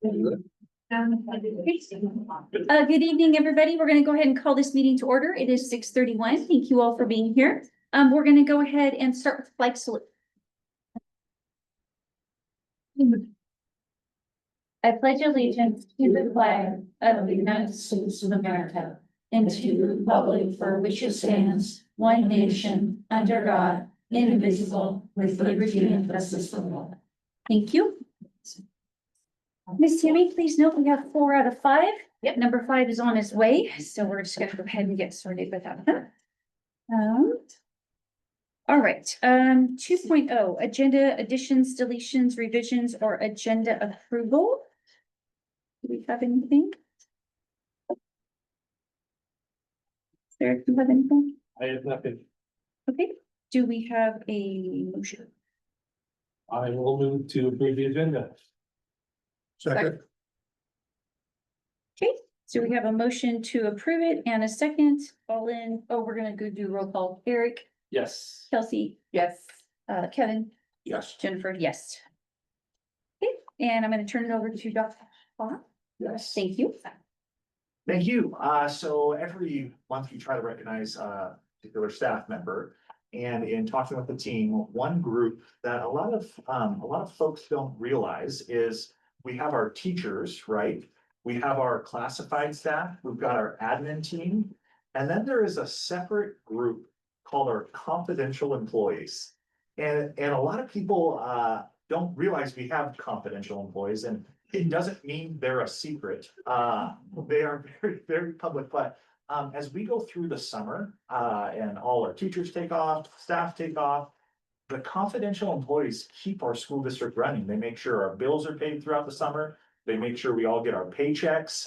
Good evening, everybody. We're going to go ahead and call this meeting to order. It is 6:31. Thank you all for being here. We're going to go ahead and start with flag salute. I pledge allegiance to the flag of the United States of America and to the republic for which it stands, one nation, under God, indivisible, with liberty and justice for all. Thank you. Miss Tammy, please note we have 4 out of 5. Yep, number 5 is on his way, so we're just gonna go ahead and get started with that. All right, 2.0, agenda additions, deletions, revisions, or agenda approval. Do we have anything? Sarah, do you have anything? I have nothing. Okay, do we have a motion? I will move to approve the agenda. Second. Okay, so we have a motion to approve it and a second. All in, we're gonna go do roll call. Eric, Yes. Kelsey, Yes. Kevin, Yes. Jennifer, yes. Okay, and I'm gonna turn it over to Dr. Hall. Yes, Thank you. thank you. So every month we try to recognize a particular staff member. And in talking with the team, one group that a lot of folks don't realize is we have our teachers, right? We have our classified staff, we've got our admin team, and then there is a separate group called our confidential employees. And a lot of people don't realize we have confidential employees, and it doesn't mean they're a secret. They are very, very public, but as we go through the summer, and all our teachers take off, staff take off, the confidential employees keep our school district running. They make sure our bills are paid throughout the summer. They make sure we all get our paychecks,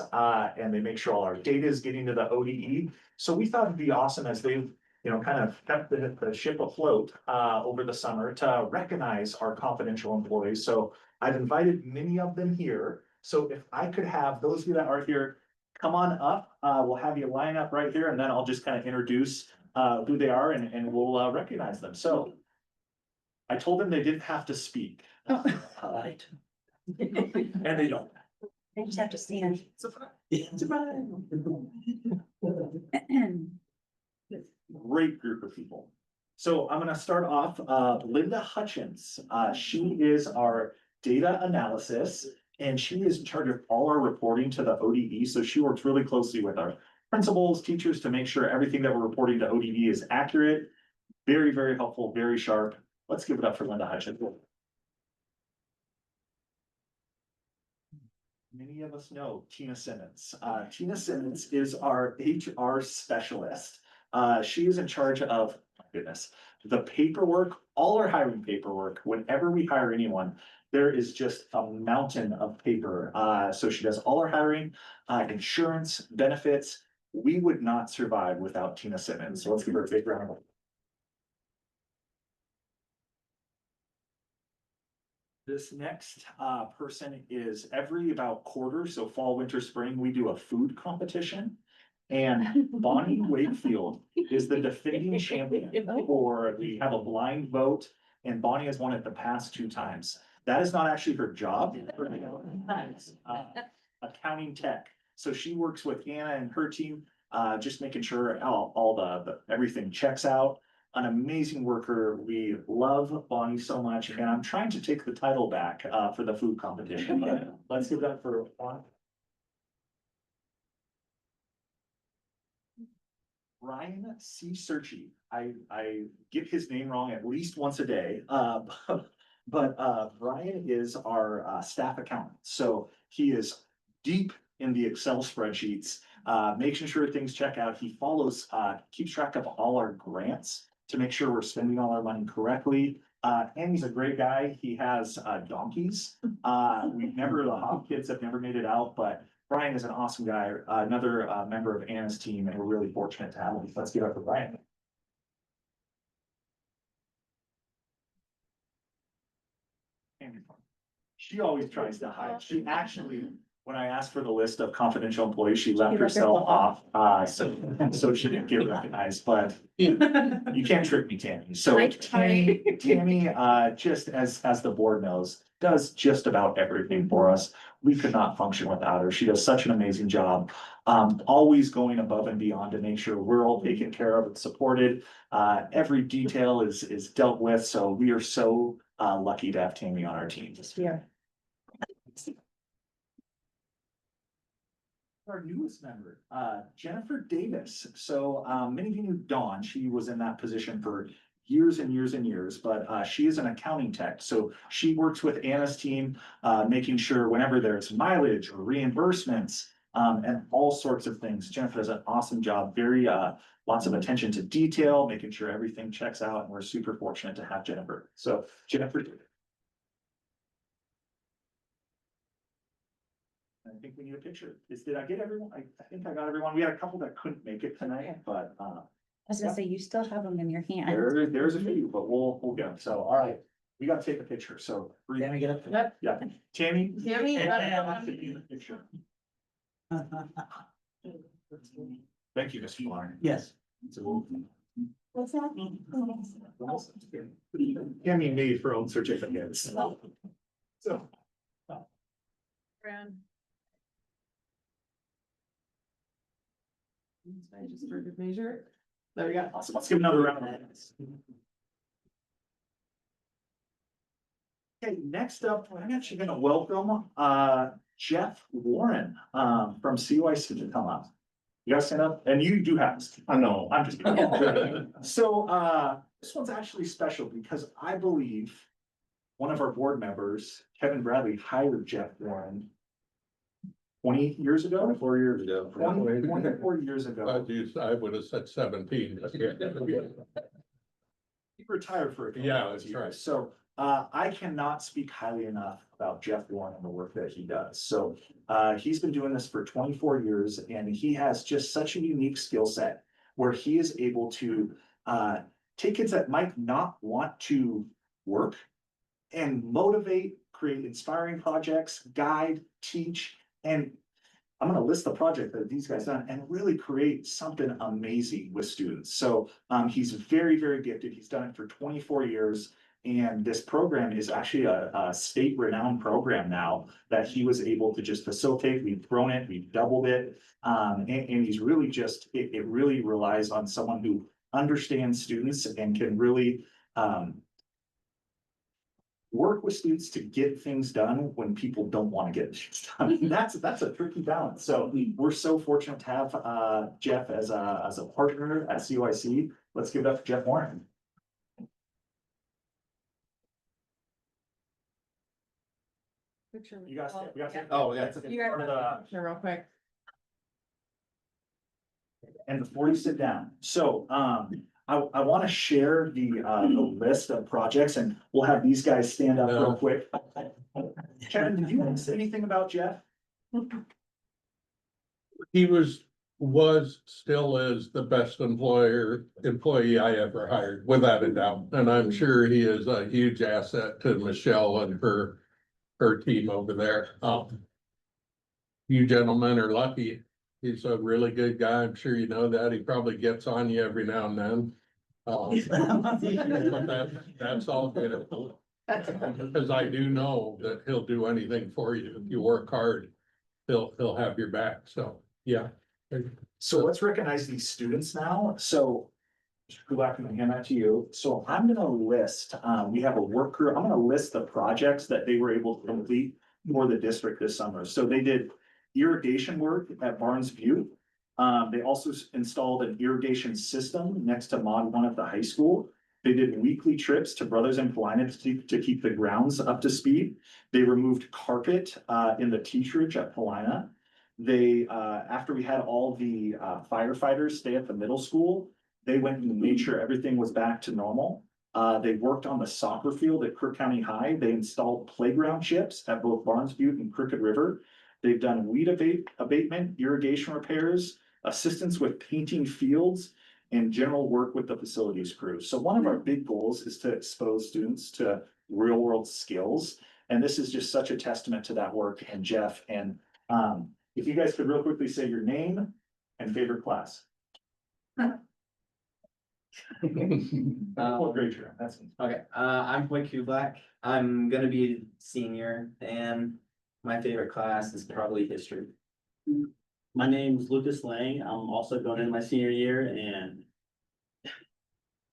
and they make sure all our data is getting to the ODE. So we thought it'd be awesome as they've, kind of kept the ship afloat, over the summer to recognize our confidential employees. So I've invited many of them here. So if I could have those of you that are here, come on up. We'll have you line up right here, and then I'll just kind of introduce who they are, and we'll recognize them. So I told them they didn't have to speak. Right. And they don't. I just have to stand. It's Great group of people. So I'm gonna start off, Linda Hutchins. She is our data analysis, and she is in charge of all our reporting to the ODE. So she works really closely with our principals, teachers to make sure everything that we're reporting to ODE is accurate. Very, very helpful, very sharp. Let's give it up for Linda Hutchins. Many of us know Tina Simmons. Tina Simmons is our HR specialist. She is in charge of, my goodness, the paperwork, all our hiring paperwork. Whenever we hire anyone, there is just a mountain of paper. So she does all our hiring, insurance, benefits. We would not survive without Tina Simmons. So let's give her a big round of applause. This next person is every about quarter, so fall, winter, spring, we do a food competition. And Bonnie Wakefield is the defending champion we have a blind vote, and Bonnie has won it the past 2 times. That is not actually her job. Accounting tech. So she works with Anna and her team, just making sure all the everything checks out. An amazing worker. We love Bonnie so much, and I'm trying to take the title back for the food competition, but let's give that for Bonnie. Ryan C. Searchy. I get his name wrong at least once a day. But Brian is our staff accountant. So he is deep in the Excel spreadsheets, making sure things check out. He follows, keeps track of all our grants to make sure we're spending all our money correctly. And he's a great guy. He has donkeys. The Hop kids have never made it out, but Brian is an awesome guy, another member of Anna's team, and we're really fortunate to have him. Let's give it up for Brian. She always tries to hide. She actually when I asked for the list of confidential employees, she left herself off, so she didn't get recognized, but you can't trick me, Tammy. So I Tammy, just as the board knows, does just about everything for us. We could not function without her. She does such an amazing job. Always going above and beyond to make sure we're all taken care of and supported. Every detail is dealt with, so we are so lucky to have Tammy on our team. Yeah. Our newest member, Jennifer Davis. So, many of you knew Dawn. She was in that position for years and years and years, but, she is an accounting tech. So she works with Anna's team, making sure whenever there's mileage or reimbursements, and all sorts of things. Jennifer does an awesome job, very, lots of attention to detail, making sure everything checks out, and we're super fortunate to have Jennifer. So Jennifer. I think we need a picture. Did I get everyone? I think I got everyone. We had a couple that couldn't make it tonight, but, I was gonna say, you still have them in your hand. there's a few, but we'll go. So, all right, we gotta take a picture. So. Can I get up? Yeah, Tammy. Tammy, and Anna have to be in the picture. Thank you, Mr. Lauren. Yes. What's that? Tammy made her own certificates. So. I just heard it measure. There we go. Awesome. Let's give another round. Okay, next up, I'm actually gonna welcome Jeff Warren from CYC to come up. You guys stand up, and you do have. I know, I'm just kidding. So this one's actually special because I believe one of our board members, Kevin Bradley, hired Jeff Warren 20 years ago. 4 years ago. 24 years ago. Geez, I would have said 17. He retired for a couple Yeah, of that's years. right. So I cannot speak highly enough about Jeff Warren and the work that he does. So he's been doing this for 24 years and he has just such a unique skill set where he is able to take kids that might not want to work and motivate, create inspiring projects, guide, teach, and I'm gonna list the project that these guys done and really create something amazing with students. So he's very, very gifted. He's done it for 24 years. And this program is actually a state renowned program now that he was able to just facilitate. We've grown it, we've doubled it. And he's really just, it really relies on someone who understands students and can really work with students to get things done when people don't want to get things done. That's a tricky balance. So we're so fortunate to have Jeff as a partner at CYC. Let's give it up for Jeff Warren. You guys, Oh, yeah. You guys, part of the- picture real quick. And before you sit down, so I want to share the list of projects and we'll have these guys stand up real quick. Kevin, did you want to say anything about Jeff? He was, still is the best employee I ever hired, without a doubt. And I'm sure he is a huge asset to Michelle and her team over there. You gentlemen are lucky. He's a really good guy. I'm sure you know that. He probably gets on you every now and then. But that's all good. Because I do know that he'll do anything for you. If you work hard, he'll have your back. So, yeah. So let's recognize these students now. So Mr. Kulak, I'm gonna hand that to you. So I'm gonna list, we have a work crew. I'm gonna list the projects that they were able to complete for the district this summer. So they did irrigation work at Barnes View. They also installed an irrigation system next to Mod 1 at the high school. They did weekly trips to Brothers in Paulina to keep the grounds up to speed. They removed carpet in the teacherage at Paulina. They, after we had all the firefighters stay at the middle school, they went and made sure everything was back to normal. They worked on the soccer field at Crook County High. They installed playground chips at both Barnes Butte and Crooked River. They've done weed abatement, irrigation repairs, assistance with painting fields, and general work with the facilities crew. So one of our big goals is to expose students to real world skills. And this is just such a testament to that work and Jeff. And If you guys could real quickly say your name and favorite class. What grade you're in, that's. Okay, I'm Blake Kubak. I'm gonna be a senior and my favorite class is probably history. My name's Lucas Lang. I'm also going in my senior year and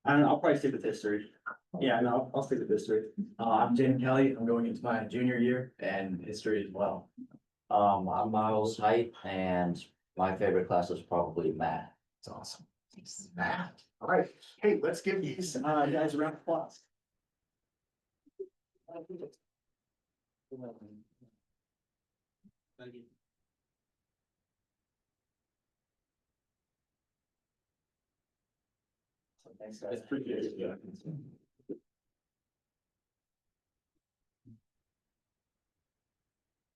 I don't know, I'll probably stick with history. Yeah, no, I'll stick with history. I'm Jaden Kelly. I'm going into my junior year and history as well. I'm Miles Height and my favorite class is probably math. It's awesome. All right, hey, let's give these guys a round of applause. Thanks, guys. Appreciate it, yeah.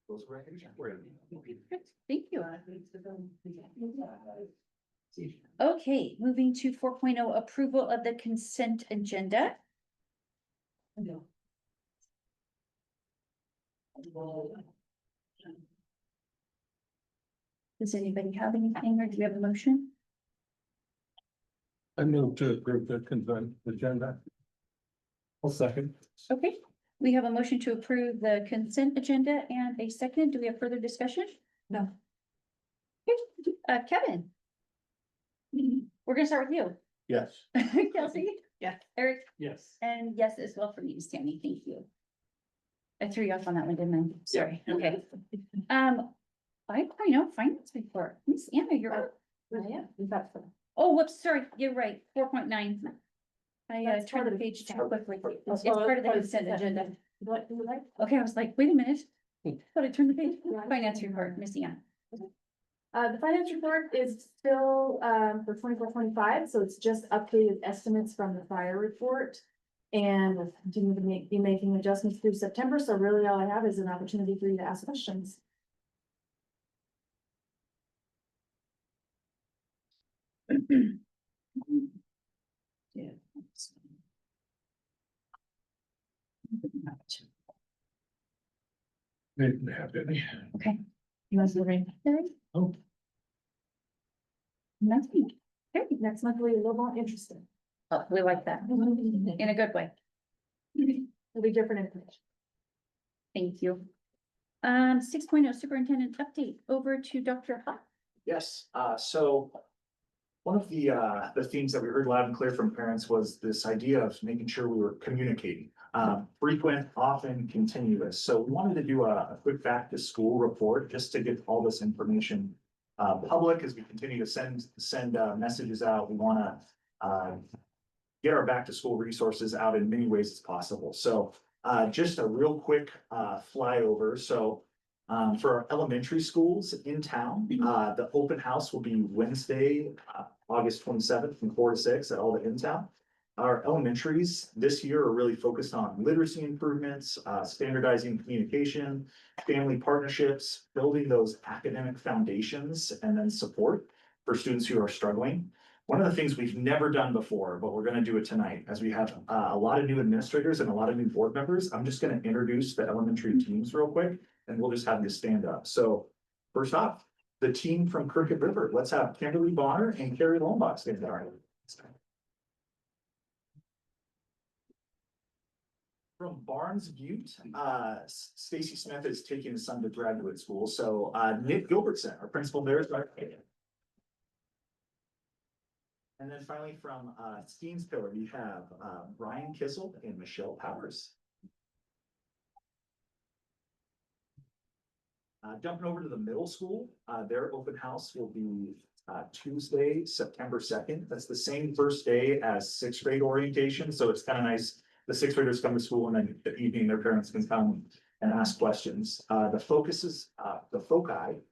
Those recognition. Thank you. Okay, moving to 4.0 approval of the consent agenda. Does anybody have anything or do we have a motion? I move to approve the consent agenda. I'll second. Okay, we have a motion to approve the consent agenda and a second. Do we have further discussion? No. Kevin? We're gonna start with you. Yes. Kelsey? Yeah. Eric? Yes. And yes, as well for me, Tammy. Thank you. I threw you off on that one, didn't I? Sorry. Okay. 5.0 finance report. Miss Anna, you're up. Oh, whoops, sorry. You're right. 4.9. I That's turned part the of the- page too quickly. It's It's part of the part of consent the- agenda. What do you like? Okay, I was like, wait a minute. Thought I turned the page. Finance report, Miss Anna. The finance report is still, for 24-25, so it's just updated estimates from the prior report. And we'll continue to be making adjustments through September, so really all I have is an opportunity for you to ask questions. Didn't have any. Okay. You want to read? Oh. Nothing. Okay, next month will be a little more interesting. Oh, we like that in a good way. It'll be different information. Thank you. 6.0 superintendent update over to Dr. Huff. Yes, so. One of the themes that we heard loud and clear from parents was this idea of making sure we were communicating. Frequent, often, continuous. So we wanted to do a quick back to school report just to get all this information. Public as we continue to send messages out. We wanna get our back to school resources out in many ways as possible. So just a real quick flyover. So for our elementary schools in town, the open house will be Wednesday, August 27th from 4 to 6 at all the in town. Our elementaries this year are really focused on literacy improvements, standardizing communication, family partnerships, building those academic foundations, and then support for students who are struggling. One of the things we've never done before, but we're gonna do it tonight, as we have a lot of new administrators and a lot of new board members. I'm just gonna introduce the elementary teams real quick, and we'll just have you stand up. So first off, the team from Crooked River. Let's have Kimberly Bonner and Carrie Lombach stand up. From Barnes Butte, Stacy Smith is taking his son to graduate school. So Nick Gilbertson, our principal there is our. And then finally from Steens Pillar, we have Brian Kissel and Michelle Powers. Jumping over to the middle school, their open house will be Tuesday, September 2nd. That's the same first day as sixth grade orientation, so it's kind of nice. The sixth graders come to school and then the evening their parents can come and ask questions. The foci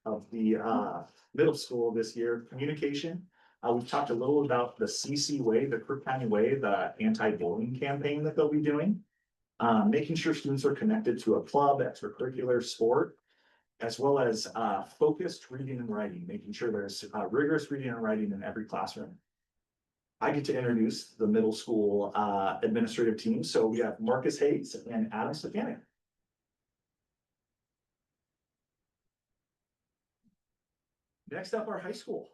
of the middle school this year, communication. We've talked a little about the CC Way, the Crook County Way, the anti-bullying campaign that they'll be doing. Making sure students are connected to a club, extracurricular sport, as well as focused reading and writing, making sure there's rigorous reading and writing in every classroom. I get to introduce the middle school administrative team. So we have Marcus Hayes and Adam Stefanik. Next up, our high school.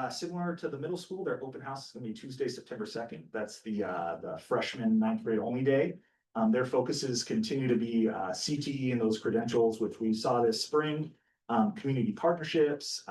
Similar to the middle school, their open house is gonna be Tuesday, September 2nd. That's the freshman ninth grade only day. Their focuses continue to be CTE and those credentials, which we saw this spring. Community partnerships,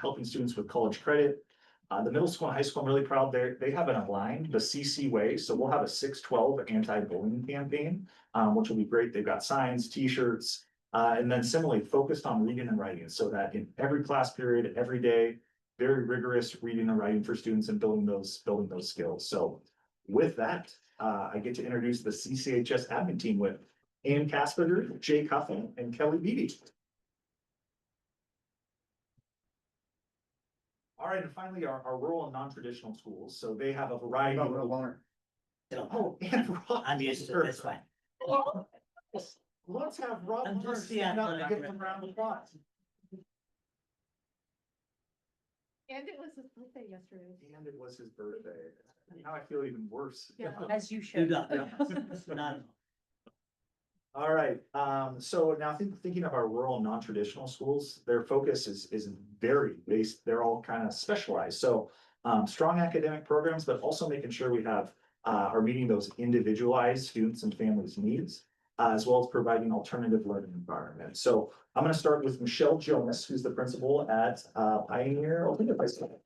helping students with college credit. The middle school and high school, I'm really proud, they have an aligned, the CC way, so we'll have a 612 anti-bullying campaign, which will be great. They've got signs, T-shirts, and then similarly focused on reading and writing, so that in every class period, every day, very rigorous reading and writing for students and building those skills. So with that, I get to introduce the CCHS admin team with Ann Casper, Jay Cuffin, and Kelly Beatty. All right, and finally, our rural and non-traditional schools, so they have a variety of. Oh, and Rob. I'm used to it, it's fine. Let's have Rob. I'm just the stand up and athletic give him a round of applause. And it was his birthday yesterday. And it was his birthday. Now I feel even worse. Yeah. As you Do should. not, not. All right, so now thinking of our rural and non-traditional schools, their focus is very based, they're all kind of specialized, so. Strong academic programs, but also making sure we have, are meeting those individualized students and families' needs. As well as providing alternative learning environments. So I'm gonna start with Michelle Jonas, who's the principal at Pioneer. High School.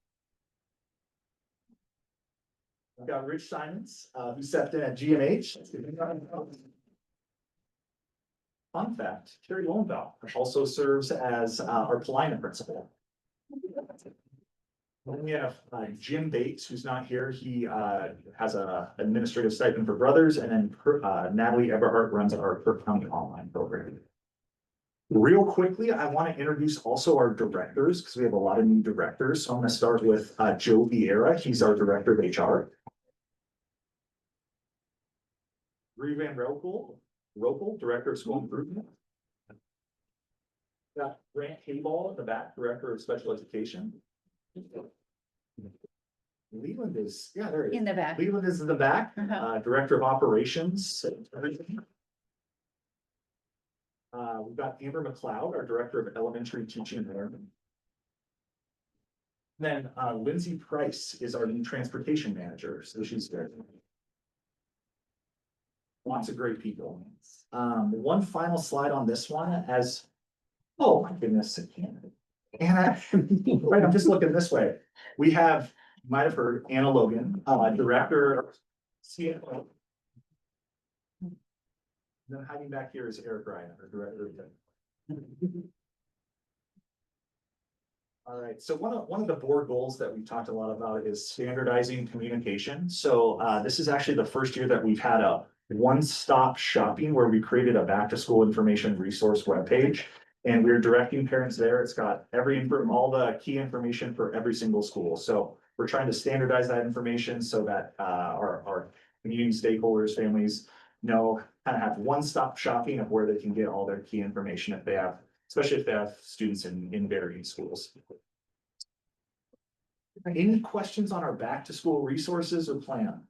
I've got Rich Simons, who stepped in at GMH. Fun fact, Carrie Lowenthal also serves as our Paulina principal. Then we have Jim Bates, who's not here. He has a administrative stipend for brothers, and then Natalie Eberhardt runs our Kirk County online program. Real quickly, I want to introduce also our directors, because we have a lot of new directors. So I'm going to start with Joe Vieira. He's our director of HR. Bree Van Rokel, director of school improvement. Got Grant Hayball in the back, director of special education. Leland is, yeah, there it is. In the back. Leland is in the back, Uh-huh. director of operations. We've got Amber McLeod, our director of elementary teaching and learning. Then Lindsay Price is our new transportation manager, so she's there. Lots of great people. One final slide on this one as, oh my goodness, I can't. Anna, right, I'm just looking this way. We have, you might have heard, Anna Logan, director, CFO. Then hiding back here is Eric Ryan, our director. All right, so one of the board goals that we've talked a lot about is standardizing communication. So this is actually the first year that we've had a one-stop shopping where we created a back-to-school information resource webpage. And we're directing parents there. It's got all the key information for every single school. So we're trying to standardize that information so that our community stakeholders, families know, kind of have one-stop shopping of where they can get all their key information if they have, especially if they have students in varying schools. Any questions on our back-to-school resources or plan?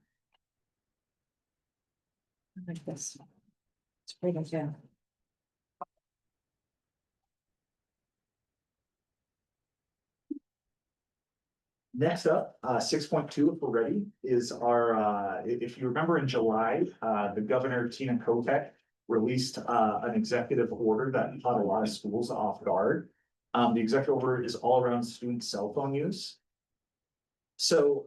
I like this. It's pretty good. Next up, 6.2, if we're ready, is our, if you remember in July, the governor Tina Kotek released an executive order that caught a lot of schools off guard. The executive order is all around student cell phone use. So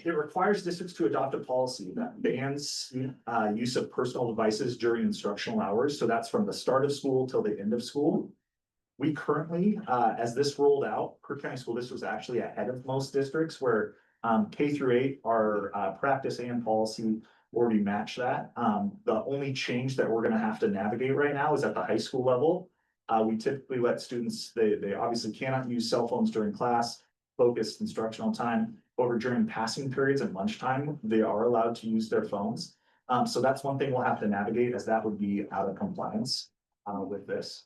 it requires districts to adopt a policy that bans use of personal devices during instructional hours. So that's from the start of school till the end of school. We currently, as this rolled out, Kirk County School District was actually ahead of most districts where K through 8, our practice and policy already match that. The only change that we're gonna have to navigate right now is at the high school level. We typically let students, they obviously cannot use cell phones during class, focused instructional time. Over during passing periods and lunchtime, they are allowed to use their phones. So that's one thing we'll have to navigate, as that would be out of compliance with this.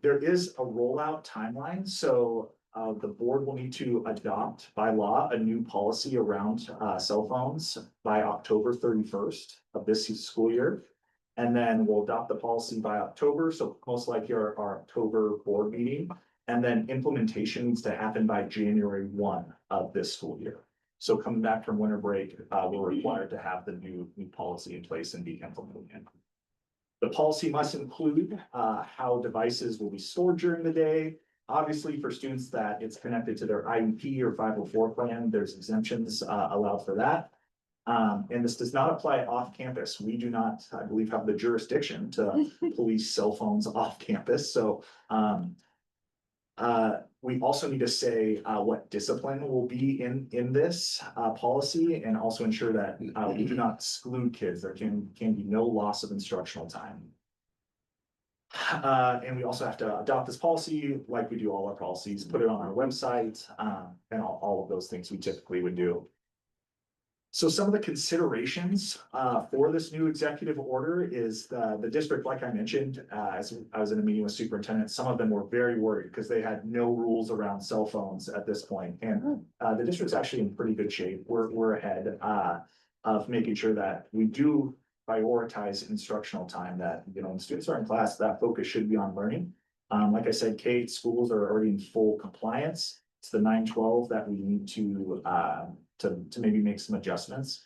There is a rollout timeline, so the board will need to adopt by law a new policy around cell phones by October 31st of this school year. And then we'll adopt the policy by October, so most likely our October board meeting. And then implementation needs to happen by January 1 of this school year. So coming back from winter break, we're required to have the new policy in place and be implemented. The policy must include how devices will be stored during the day. Obviously, for students that it's connected to their IEP or 504 plan, there's exemptions allowed for that. And this does not apply off campus. We do not, I believe, have the jurisdiction to police cell phones off campus. So we also need to say what discipline will be in this policy, and also ensure that we do not exclude kids. There can be no loss of instructional time. And we also have to adopt this policy like we do all our policies, put it on our website, and all of those things we typically would do. So some of the considerations for this new executive order is the district, like I mentioned, as I was in a meeting with superintendent, some of them were very worried because they had no rules around cell phones at this point. And the district's actually in pretty good shape. We're ahead of making sure that we do prioritize instructional time, that, you know, when students are in class, that focus should be on learning. Like I said, K schools are already in full compliance. It's the 912 that we need to maybe make some adjustments.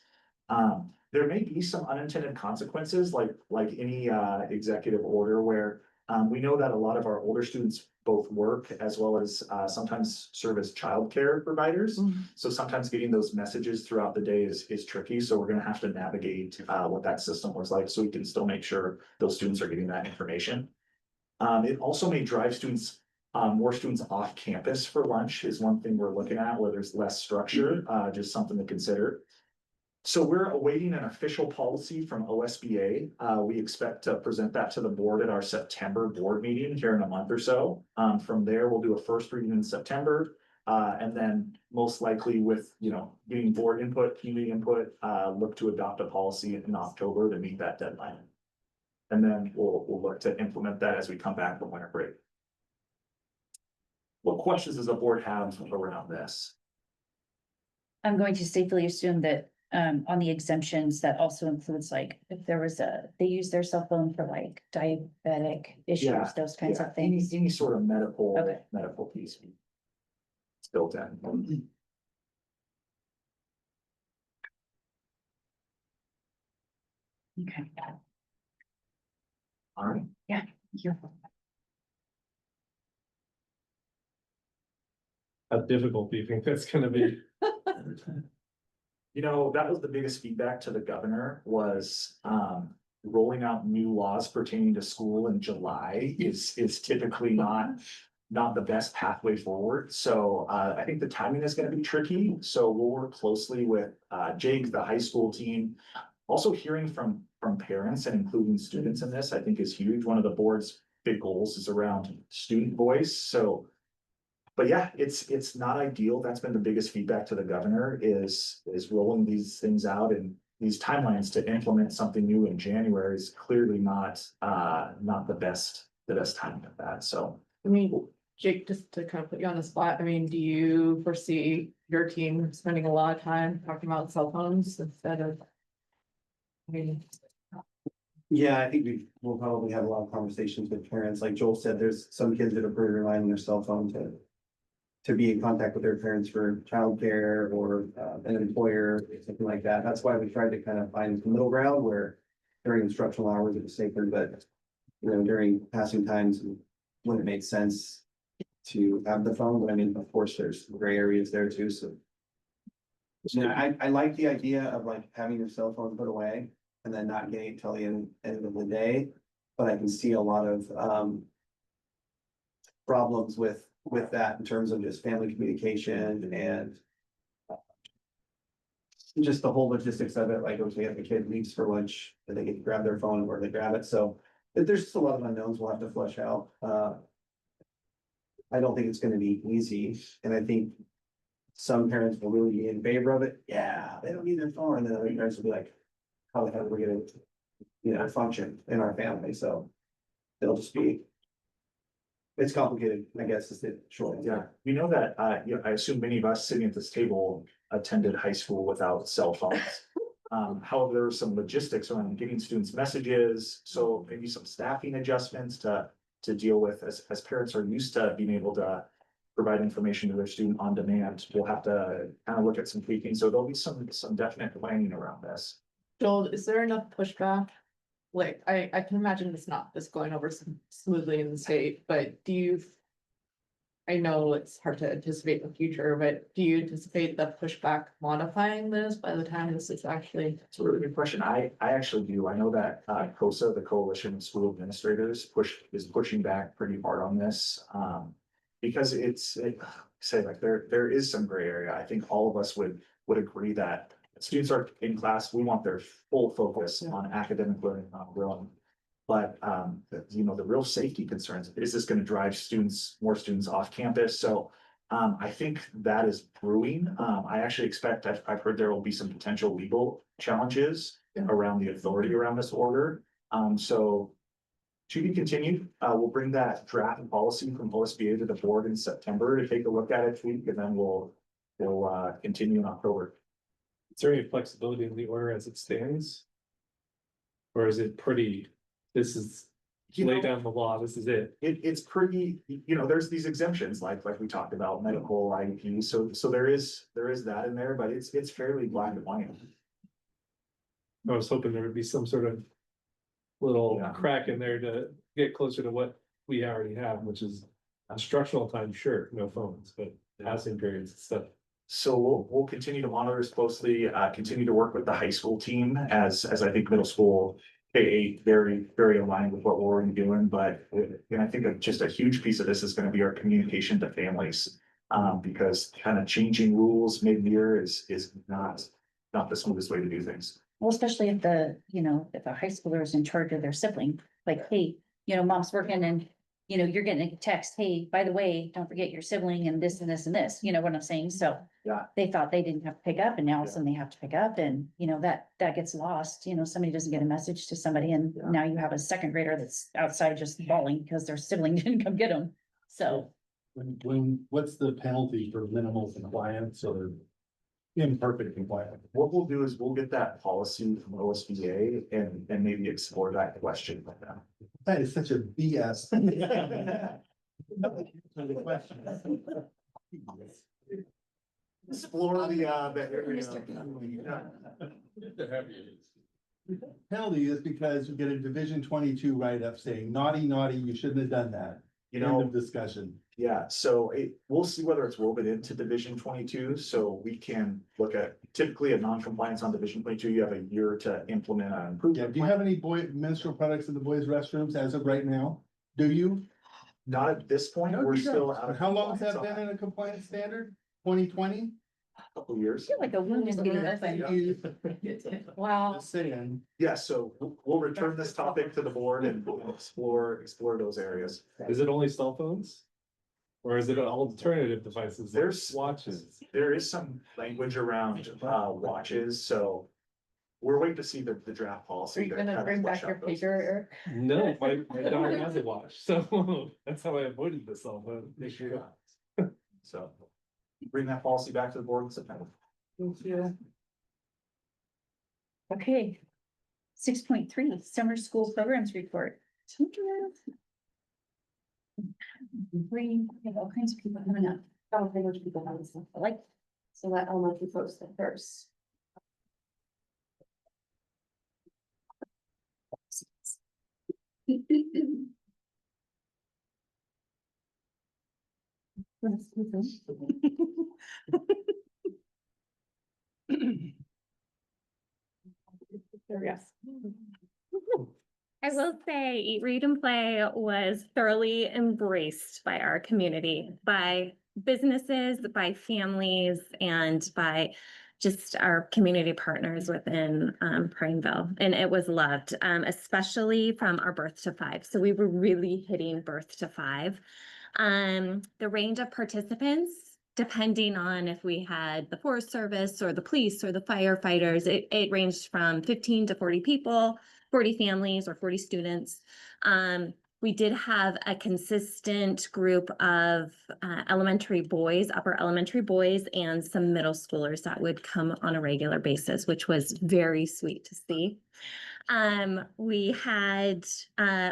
There may be some unintended consequences, like any executive order, where we know that a lot of our older students both work as well as sometimes serve as childcare providers. So sometimes getting those messages throughout the day is tricky. So we're gonna have to navigate what that system looks like so we can still make sure those students are getting that information. It also may drive students, more students off campus for lunch is one thing we're looking at, where there's less structure, just something to consider. So we're awaiting an official policy from OSBA. We expect to present that to the board at our September board meeting here in a month or so. From there, we'll do a first reading in September. And then most likely with, you know, getting board input, community input, look to adopt a policy in October to meet that deadline. And then we'll look to implement that as we come back from winter break. What questions does the board have around this? I'm going to safely assume that on the exemptions, that also includes like, if there was they use their cell phone for like diabetic issues, Yeah, those kinds Yeah, of things. Any sort of medical, Okay. medical piece. It's built in. Okay. All right. You're- How difficult do you think that's gonna be? You know, that was the biggest feedback to the governor was, rolling out new laws pertaining to school in July is typically not the best pathway forward. So, I think the timing is gonna be tricky. So we'll work closely with, Jake, the high school team. Also hearing from parents and including students in this, I think is huge. One of the board's big goals is around student voice. So, but yeah, it's not ideal. That's been the biggest feedback to the governor is rolling these things out, and these timelines to implement something new in January is clearly not the best time of that. So I mean, Jake, just to kind of put you on the spot, I mean, do you foresee your team spending a lot of time talking about cell phones instead of? I mean, Yeah, I think we'll probably have a lot of conversations with parents. Like Joel said, there's some kids that are pretty reliant on their cell phone to be in contact with their parents for childcare or an employer, something like that. That's why we tried to kind of find the middle ground where during instructional hours it was safer, but you know, during passing times when it made sense to have the phone. But I mean, of course, there's gray areas there too, so. Yeah, I like the idea of like having your cell phone put away and then not getting it till the end of the day. But I can see a lot of problems with that in terms of just family communication and just the whole logistics of it, like, okay, if the kid leaves for lunch, then they get to grab their phone where they grab it, so there's just a lot of unknowns we'll have to flush out. I don't think it's gonna be easy, and I think some parents will really be in favor of it. Yeah, they don't need their phone, and then other parents will be like, how the hell are we gonna, you know, function in our family? So it'll just be, it's complicated, I guess, is the short answer. yeah, we know that, you know, I assume many of us sitting at this table attended high school without cell phones. However, there were some logistics around getting students messages, so maybe some staffing adjustments to to deal with as parents are used to being able to provide information to their student on demand. We'll have to kind of look at some tweaking. So there'll be some definite planning around this. Joel, is there enough pushback? Like, I can imagine this going over smoothly in the state, but do you? I know it's hard to anticipate the future, but do you anticipate the pushback modifying this by the time this is actually? It's a really good question. I actually do. I know that COSA, the Coalition of School Administrators, is pushing back pretty hard on this. Because say like there is some gray area. I think all of us would agree that students are in class, we want their full focus on academic learning, not real. But you know, the real safety concerns, is this going to drive more students off campus? So I think that is brewing. I actually expect, I've heard there will be some potential legal challenges around the authority around this order. So to be continued, we'll bring that draft policy from OSBA to the board in September to take a look at it, tweak, and then we'll continue in October. Is there any flexibility in the order as it stands? Or is it pretty, this is, lay down the law, this is it? It's pretty, you know, there's these exemptions like we talked about, medical, IEP, so there is that in there, but it's fairly black and white. I was hoping there would be some sort of little Yeah. crack in there to get closer to what we already have, which is instructional time, sure, no phones, but passing periods and stuff. So we'll continue to monitor this closely, continue to work with the high school team as I think middle school. K-8 very aligned with what we're already doing, but and I think just a huge piece of this is going to be our communication to families. Because kind of changing rules mid-year is not the smoothest way to do things. Well, especially if if a high schooler is in charge of their sibling, like, hey, mom's working and, you're getting a text, hey, by the way, don't forget your sibling and this and this and this, you know what I'm saying? So Yeah. they thought they didn't have to pick up and now all of a sudden they have to pick up and, that gets lost. Somebody doesn't get a message to somebody and Yeah. now you have a second grader that's outside just bawling because their sibling didn't come get them. So. What's the penalty for minimal compliance or imperfect compliance? What we'll do is we'll get that policy from OSBA and maybe explore that question with them. That is such a BS. Explore the area. Penalty is because you get a Division 22 write-up saying naughty, you shouldn't have done that. You End know, of discussion. yeah, so we'll see whether it's woven into Division 22, so we can look at typically a non-compliance on Division 22, you have a year to implement an Yeah, improvement. do you have any menstrual products in the boys' restrooms as of right now? Do you? Not at this point, No, we're you still don't. out of. How long has that compliance been on in a compliance standard? 2020? Couple years. I feel like a wound is getting open. Wow. Just saying. Yeah, so we'll return this topic to the board and we'll explore those areas. Is it only cell phones? Or is it alternative devices? like There's watches. There is some language around watches, so we're waiting to see the draft policy. Are you to gonna kind of bring flesh back your out those pager, things. Eric? No, my daughter has a watch, so that's how I avoided the cell phone issue. So bring that policy back to the board in September. Okay. 6.3, summer school programs report. We have all kinds of people coming up. Oh, they were people on this one. I like. So that elementary posted first. Yes. I will say Eat, Read, and Play was thoroughly embraced by our community, by businesses, by families, and by just our community partners within Prineville. And it was loved, especially from our birth to 5. So we were really hitting birth to 5. The range of participants, depending on if we had the Forest Service or the police or the firefighters, it ranged from 15 to 40 people, 40 families or 40 students. We did have a consistent group of elementary boys, upper elementary boys, and some middle schoolers that would come on a regular basis, which was very sweet to see. We had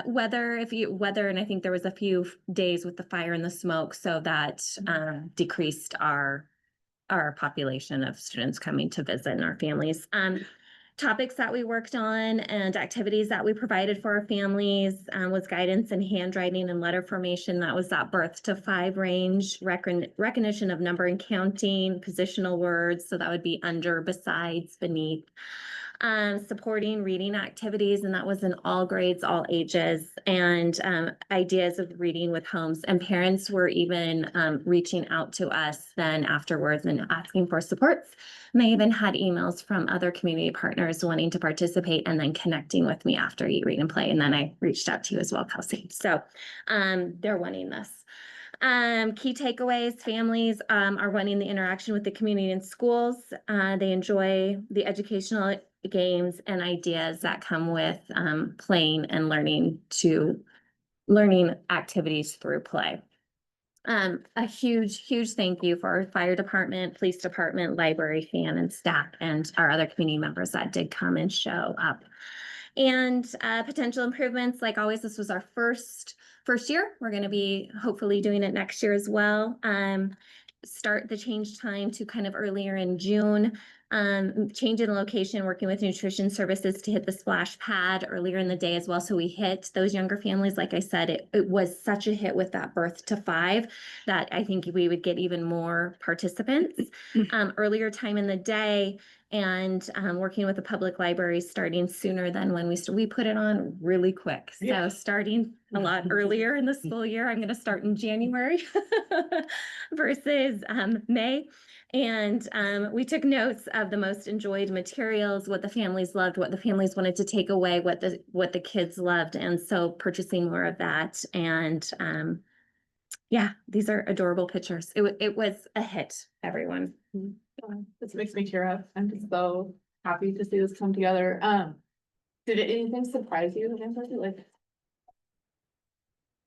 weather, and I think there was a few days with the fire and the smoke, so that decreased our population of students coming to visit and our families. Topics that we worked on and activities that we provided for our families was guidance in handwriting and letter formation. That was that birth to 5 range, recognition of number and counting, positional words. So that would be under, besides, beneath. Supporting reading activities, and that was in all grades, all ages, and ideas of reading with homes. And parents were even reaching out to us then afterwards and asking for supports. And they even had emails from other community partners wanting to participate and then connecting with me after Eat, Read, and Play. And then I reached out to you as well, Kelsey. So they're wanting this. Key takeaways, families are wanting the interaction with the community and schools. They enjoy the educational games and ideas that come with playing and learning activities through play. A huge thank you for our fire department, police department, library, fan, and staff, and our other community members that did come and show up. And potential improvements, like always, this was our first year. We're going to be hopefully doing it next year as well. Start the change time to kind of earlier in June. Change in location, working with nutrition services to hit the splash pad earlier in the day as well. So we hit those younger families. Like I said, it was such a hit with that birth to 5 that I think we would get even more participants. Earlier time in the day, and working with the public library starting sooner than when we put it on really quick. So starting a lot earlier in the school year, I'm going to start in January versus May. And we took notes of the most enjoyed materials, what the families loved, what the families wanted to take away, what the kids loved. And so purchasing more of that. And yeah, these are adorable pictures. It was a hit, everyone. This makes me tear up. I'm just so happy to see this come together. Did anything surprise you? Like,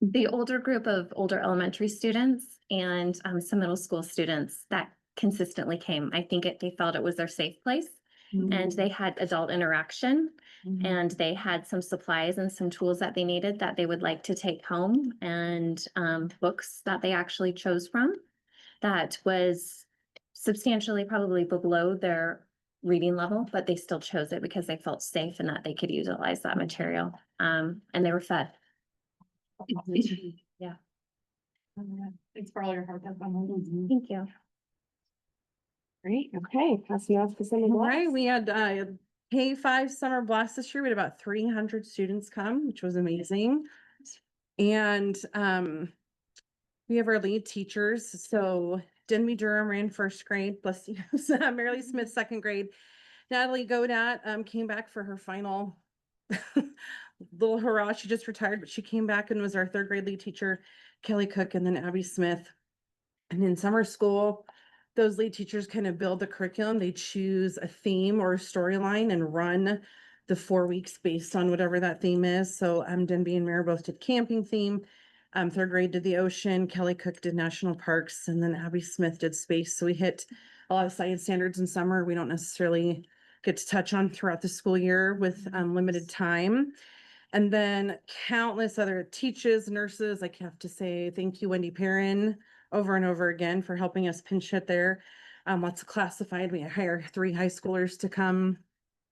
the older group of older elementary students and some middle school students that consistently came. I think they felt it was their safe place, and they had adult interaction, and they had some supplies and some tools that they needed that they would like to take home, and books that they actually chose from that was substantially probably below their reading level, but they still chose it because they felt safe and that they could utilize that material. And they were fed. Yeah. Thanks for all your hard work. Thank you. Great. Okay. Passing off to Cindy. All right, we had K-5 summer blast this year. We had about 300 students come, which was amazing. And we have our lead teachers. So Denby Durham ran 1st grade, bless you. Marilee Smith 2nd grade. Natalie Godat came back for her final little hurrah. She just retired, but she came back and was our 3rd grade lead teacher. Kelly Cook and then Abby Smith. And in summer school, those lead teachers kind of build the curriculum. They choose a theme or a storyline and run the 4 weeks based on whatever that theme is. So Denby and Mara both did camping theme. 3rd grade did the ocean. Kelly Cook did national parks, and then Abby Smith did space. So we hit a lot of science standards in summer. We don't necessarily get to touch on throughout the school year with limited time. And then countless other teachers, nurses. I have to say thank you, Wendy Perrin, over and over again for helping us pinch hit there. Lots of classified. We hired 3 high schoolers to come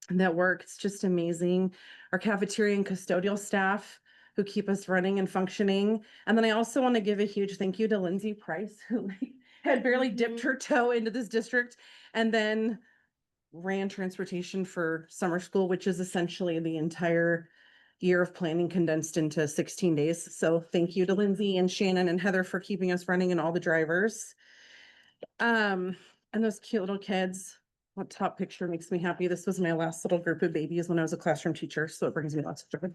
that work. It's just amazing. Our cafeteria and custodial staff who keep us running and functioning. And then I also want to give a huge thank you to Lindsay Price, who had barely dipped her toe into this district and then ran transportation for summer school, which is essentially the entire year of planning condensed into 16 days. So thank you to Lindsay and Shannon and Heather for keeping us running and all the drivers. And those cute little kids. What top picture makes me happy? This was my last little group of babies when I was a classroom teacher, so it brings me lots of joy.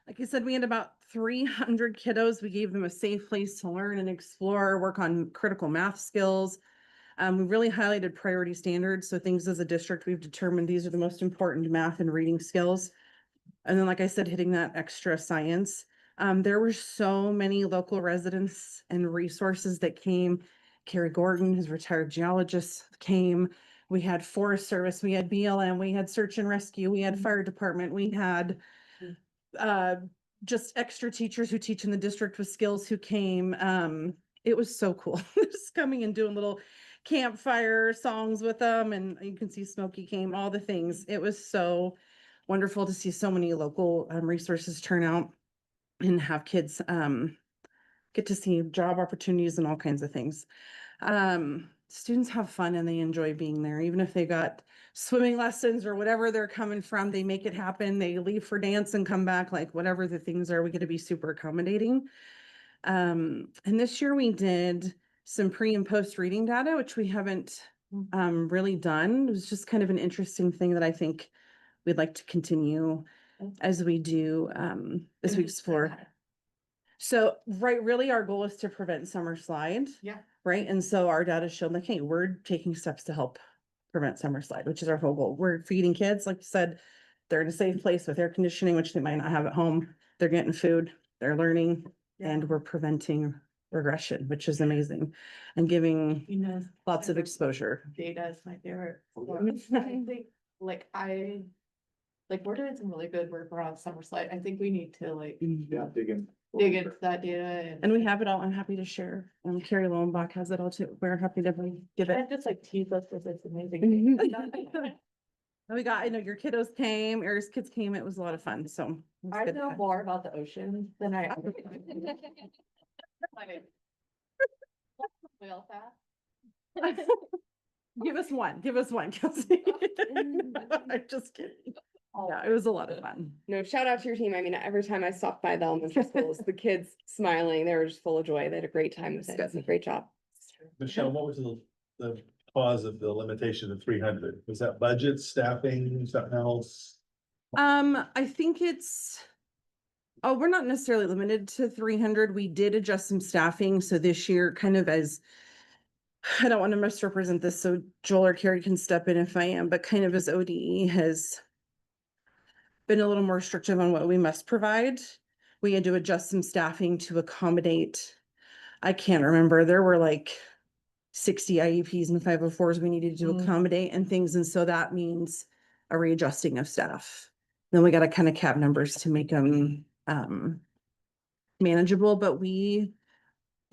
Like I said, we had about 300 kiddos. We gave them a safe place to learn and explore, work on critical math skills. We really highlighted priority standards. So things as a district, we've determined these are the most important math and reading skills. And then, like I said, hitting that extra science. There were so many local residents and resources that came. Carrie Gordon, who's a retired geologist, came. we had Forest Service, we had BLM, we had search and rescue, we had fire department, we had just extra teachers who teach in the district with skills who came. It was so cool. Just coming and doing little campfire songs with them, and you can see Smokey came, all the things. It was so wonderful to see so many local resources turn out and have kids get to see job opportunities and all kinds of things. Students have fun and they enjoy being there, even if they got swimming lessons or whatever they're coming from, they make it happen. They leave for dance and come back, like whatever the things are, we get to be super accommodating. And this year we did some pre and post reading data, which we haven't really done. It was just kind of an interesting thing that I think we'd like to continue as we do, as we explore. So, right, really our goal is to prevent summer slide. Yeah. Right, and so our data showed like, hey, we're taking steps to help prevent summer slide, which is our whole goal. We're feeding kids, like you said, they're in a safe place with air conditioning, which they might not have at home. They're getting food, they're learning, and we're preventing regression, which is amazing, and giving You know, lots of exposure. data is my favorite. I think, we're doing some really good work around summer slide. I think we need to Yeah, dig in. dig into that data And we have it all. I'm happy to share. Carrie Lowenbach has it all too. We're happy to give it. and just tease us with this amazing. We got, I know your kiddos came, Aries kids came. It was a lot of fun. So. it was I good to know have- more about the ocean than I. Whale fast. Give us one, Kelsey. I'm just kidding. Yeah, it was a lot of fun. No, shout out to your team. I mean, every time I stopped by the elementary schools, the kids smiling, they were just full of joy. They had a great time with it. It's a great job. Michelle, what was the cause of the limitation of 300? Was that budget, staffing, something else? I think we're not necessarily limited to 300. We did adjust some staffing. So this year, kind of as, I don't want to misrepresent this, so Joel or Carrie can step in if I am, but kind of as ODE has been a little more restrictive on what we must provide. We had to adjust some staffing to accommodate. I can't remember, there were like 60 IEPs and 504s we needed to accommodate and things. And so that means a readjusting of staff. Then we got to kind of cap numbers to make them manageable, but I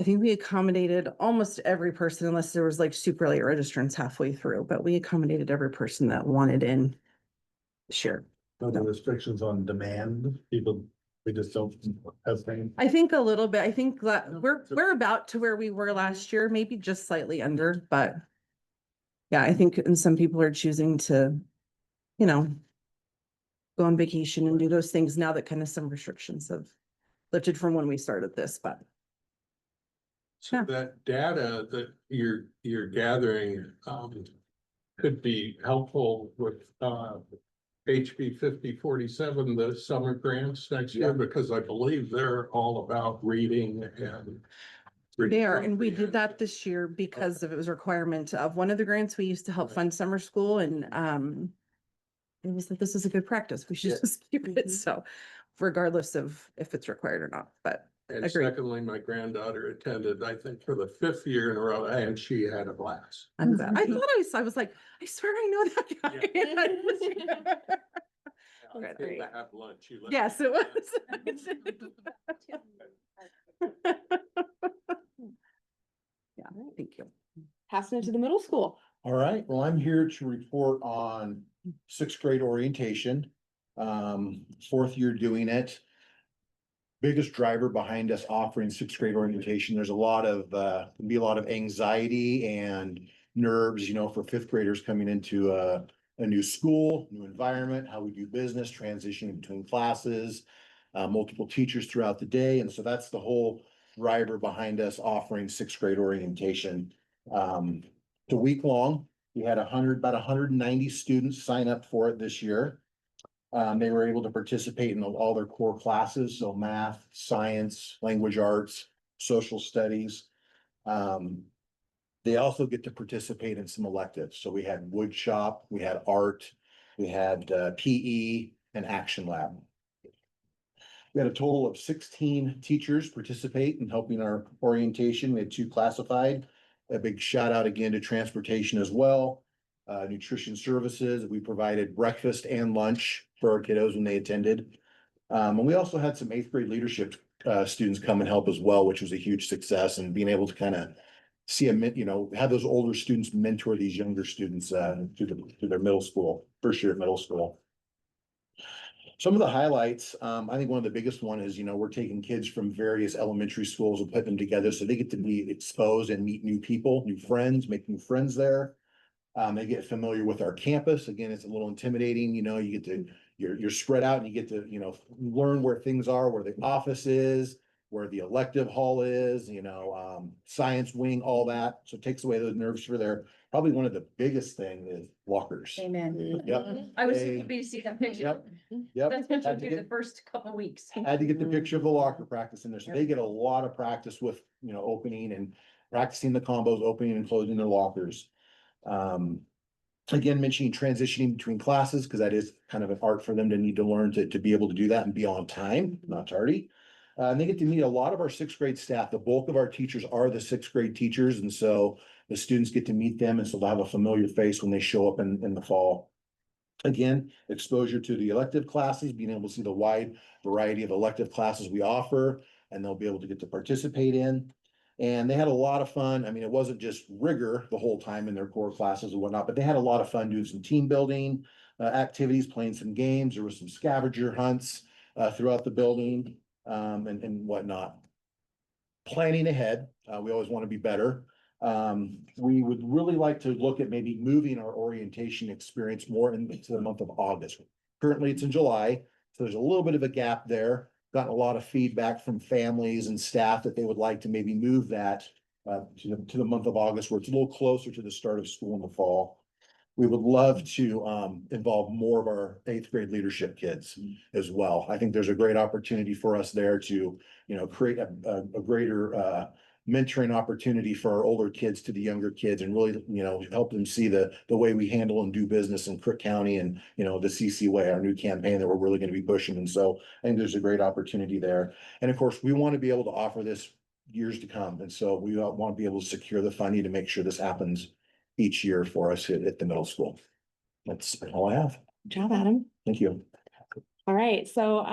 think we accommodated almost every person unless there was like super late registrants halfway through, but we accommodated every person that wanted in. Sure. No, the restrictions on demand, people, we just don't have things. I think a little bit. I think that we're about to where we were last year, maybe just slightly under, but yeah, I think, and some people are choosing to, go on vacation and do those things now that kind of some restrictions have lifted from when we started this, but. So that data that you're gathering, could be helpful with, HB 5047, the summer grants next year, because I believe they're all about reading and. They are, and we did that this year because of it was a requirement of one of the grants we used to help fund summer school, and it was like, this is a good practice. We should just keep it. So regardless of if it's required or not, but And agreed. secondly, my granddaughter attended, I think, for the 5th year in a row, and she had a blast. I'm glad. I thought I was like, I swear I know that guy. I think to have lunch. You let Yes, me it know. was. Yeah, thank you. Passing it to the middle school. All right, well, I'm here to report on sixth grade orientation. 4th year doing it. Biggest driver behind us offering sixth grade orientation, there's a lot of, can be a lot of anxiety and nerves, for 5th graders coming into a new school, new environment, how we do business, transitioning between classes, multiple teachers throughout the day. And so that's the whole driver behind us offering sixth grade orientation. It's a week long. We had about 190 students sign up for it this year. They were able to participate in all their core classes, so math, science, language arts, social studies. They also get to participate in some electives. So we had wood shop, we had art, we had PE and action lab. We had a total of 16 teachers participate in helping our orientation. We had 2 classified. A big shout out again to transportation as well. nutrition services. We provided breakfast and lunch for our kiddos when they attended. And we also had some eighth grade leadership students come and help as well, which was a huge success, and being able to kind of see have those older students mentor these younger students to their middle school, first year of middle school. Some of the highlights, I think one of the biggest one is, we're taking kids from various elementary schools and putting them together so they get to be exposed and meet new people, new friends, make new friends there. They get familiar with our campus. Again, it's a little intimidating, you get to, you're spread out and you get to, learn where things are, where the office is, where the elective hall is, science wing, all that. So it takes away those nerves for there. Probably one of the biggest thing is lockers. Amen. Yep. I was so They- happy to see that picture. Yep. Yep. That's what you Had to do the get- first couple weeks. Had to get the picture of the locker practice in there. So they get a lot of practice with, opening and practicing the combos, opening and closing their lockers. Again, mentioning transitioning between classes, because that is kind of an art for them to need to learn to be able to do that and be on time, not tardy. And they get to meet a lot of our sixth grade staff. The bulk of our teachers are the sixth grade teachers. And so the students get to meet them. And so they'll have a familiar face when they show up in the fall. Again, exposure to the elective classes, being able to see the wide variety of elective classes we offer, and they'll be able to get to participate in. And they had a lot of fun. I mean, it wasn't just rigor the whole time in their core classes and whatnot, but they had a lot of fun doing some team building activities, playing some games. There were some scavenger hunts throughout the building and whatnot. Planning ahead, we always want to be better. We would really like to look at maybe moving our orientation experience more into the month of August. Currently, it's in July, so there's a little bit of a gap there. Gotten a lot of feedback from families and staff that they would like to maybe move that to the month of August, where it's a little closer to the start of school in the fall. We would love to involve more of our eighth grade leadership kids as well. I think there's a great opportunity for us there to, create a greater mentoring opportunity for our older kids to the younger kids, and really, help them see the way we handle and do business in Crook County and, the CC Way, our new campaign that we're really going to be pushing. And so I think there's a great opportunity there. And of course, we want to be able to offer this years to come. And so we want to be able to secure the funding to make sure this happens each year for us at the middle school. That's all I have. Good job, Adam. Thank you. All right, so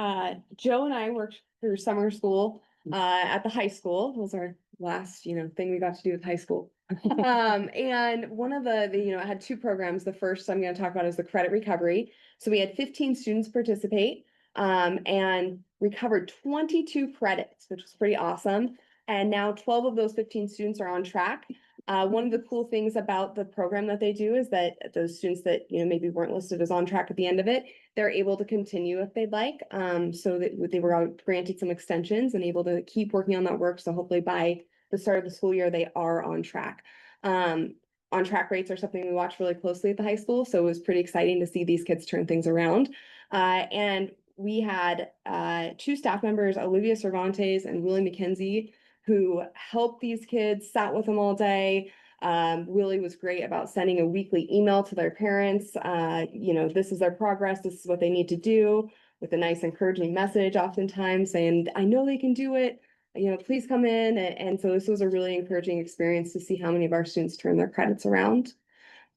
Joe and I worked through summer school at the high school. That was our last, thing we got to do with high school. And one of the, I had two programs. The first I'm going to talk about is the credit recovery. So we had 15 students participate and recovered 22 credits, which was pretty awesome. And now 12 of those 15 students are on track. One of the cool things about the program that they do is that those students that, maybe weren't listed as on track at the end of it, they're able to continue if they'd like. So that they were granted some extensions and able to keep working on that work. So hopefully by the start of the school year, they are on track. On track rates are something we watch really closely at the high school. So it was pretty exciting to see these kids turn things around. And we had two staff members, Olivia Cervantes and Willie McKenzie, who helped these kids, sat with them all day. Willie was great about sending a weekly email to their parents. This is their progress. This is what they need to do, with a nice encouraging message, oftentimes saying, I know they can do it. Please come in. And so this was a really encouraging experience to see how many of our students turn their credits around.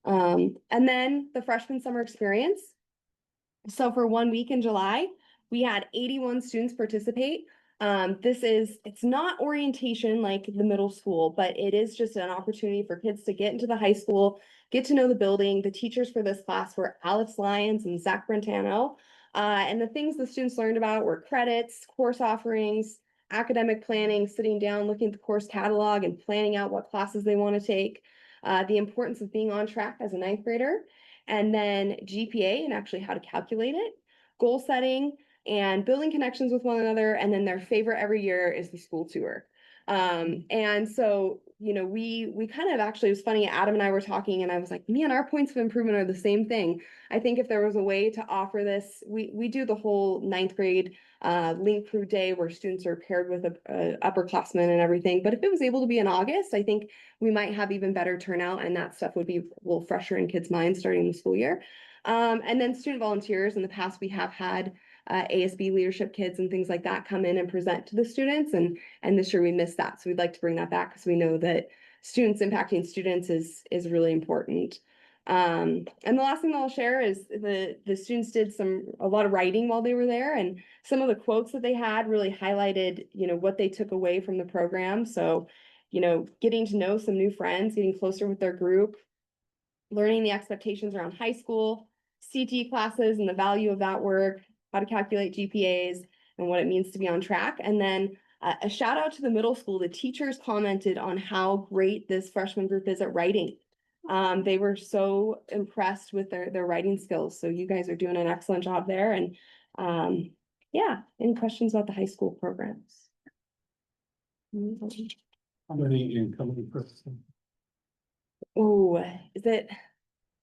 And then the freshman summer experience. So for 1 week in July, we had 81 students participate. It's not orientation like the middle school, but it is just an opportunity for kids to get into the high school, get to know the building. The teachers for this class were Alex Lyons and Zach Brentano. And the things the students learned about were credits, course offerings, academic planning, sitting down, looking at the course catalog and planning out what classes they want to take, the importance of being on track as a ninth grader, and then GPA and actually how to calculate it, goal setting, and building connections with one another. And then their favorite every year is the school tour. And so, we kind of actually, it was funny, Adam and I were talking and I was like, man, our points of improvement are the same thing. I think if there was a way to offer this, we do the whole ninth grade link crew day where students are paired with a upperclassmen and everything. But if it was able to be in August, I think we might have even better turnout, and that stuff would be a little fresher in kids' minds starting the school year. And then student volunteers. In the past, we have had ASB leadership kids and things like that come in and present to the students. And this year we missed that. So we'd like to bring that back because we know that students impacting students is really important. And the last thing I'll share is the students did a lot of writing while they were there, and some of the quotes that they had really highlighted, what they took away from the program. So, getting to know some new friends, getting closer with their group, learning the expectations around high school, CT classes and the value of that work, how to calculate GPAs and what it means to be on track. And then a shout out to the middle school. The teachers commented on how great this freshman group is at writing. They were so impressed with their writing skills. So you guys are doing an excellent job there. And yeah, any questions about the high school programs? How many incoming person? Oh, is it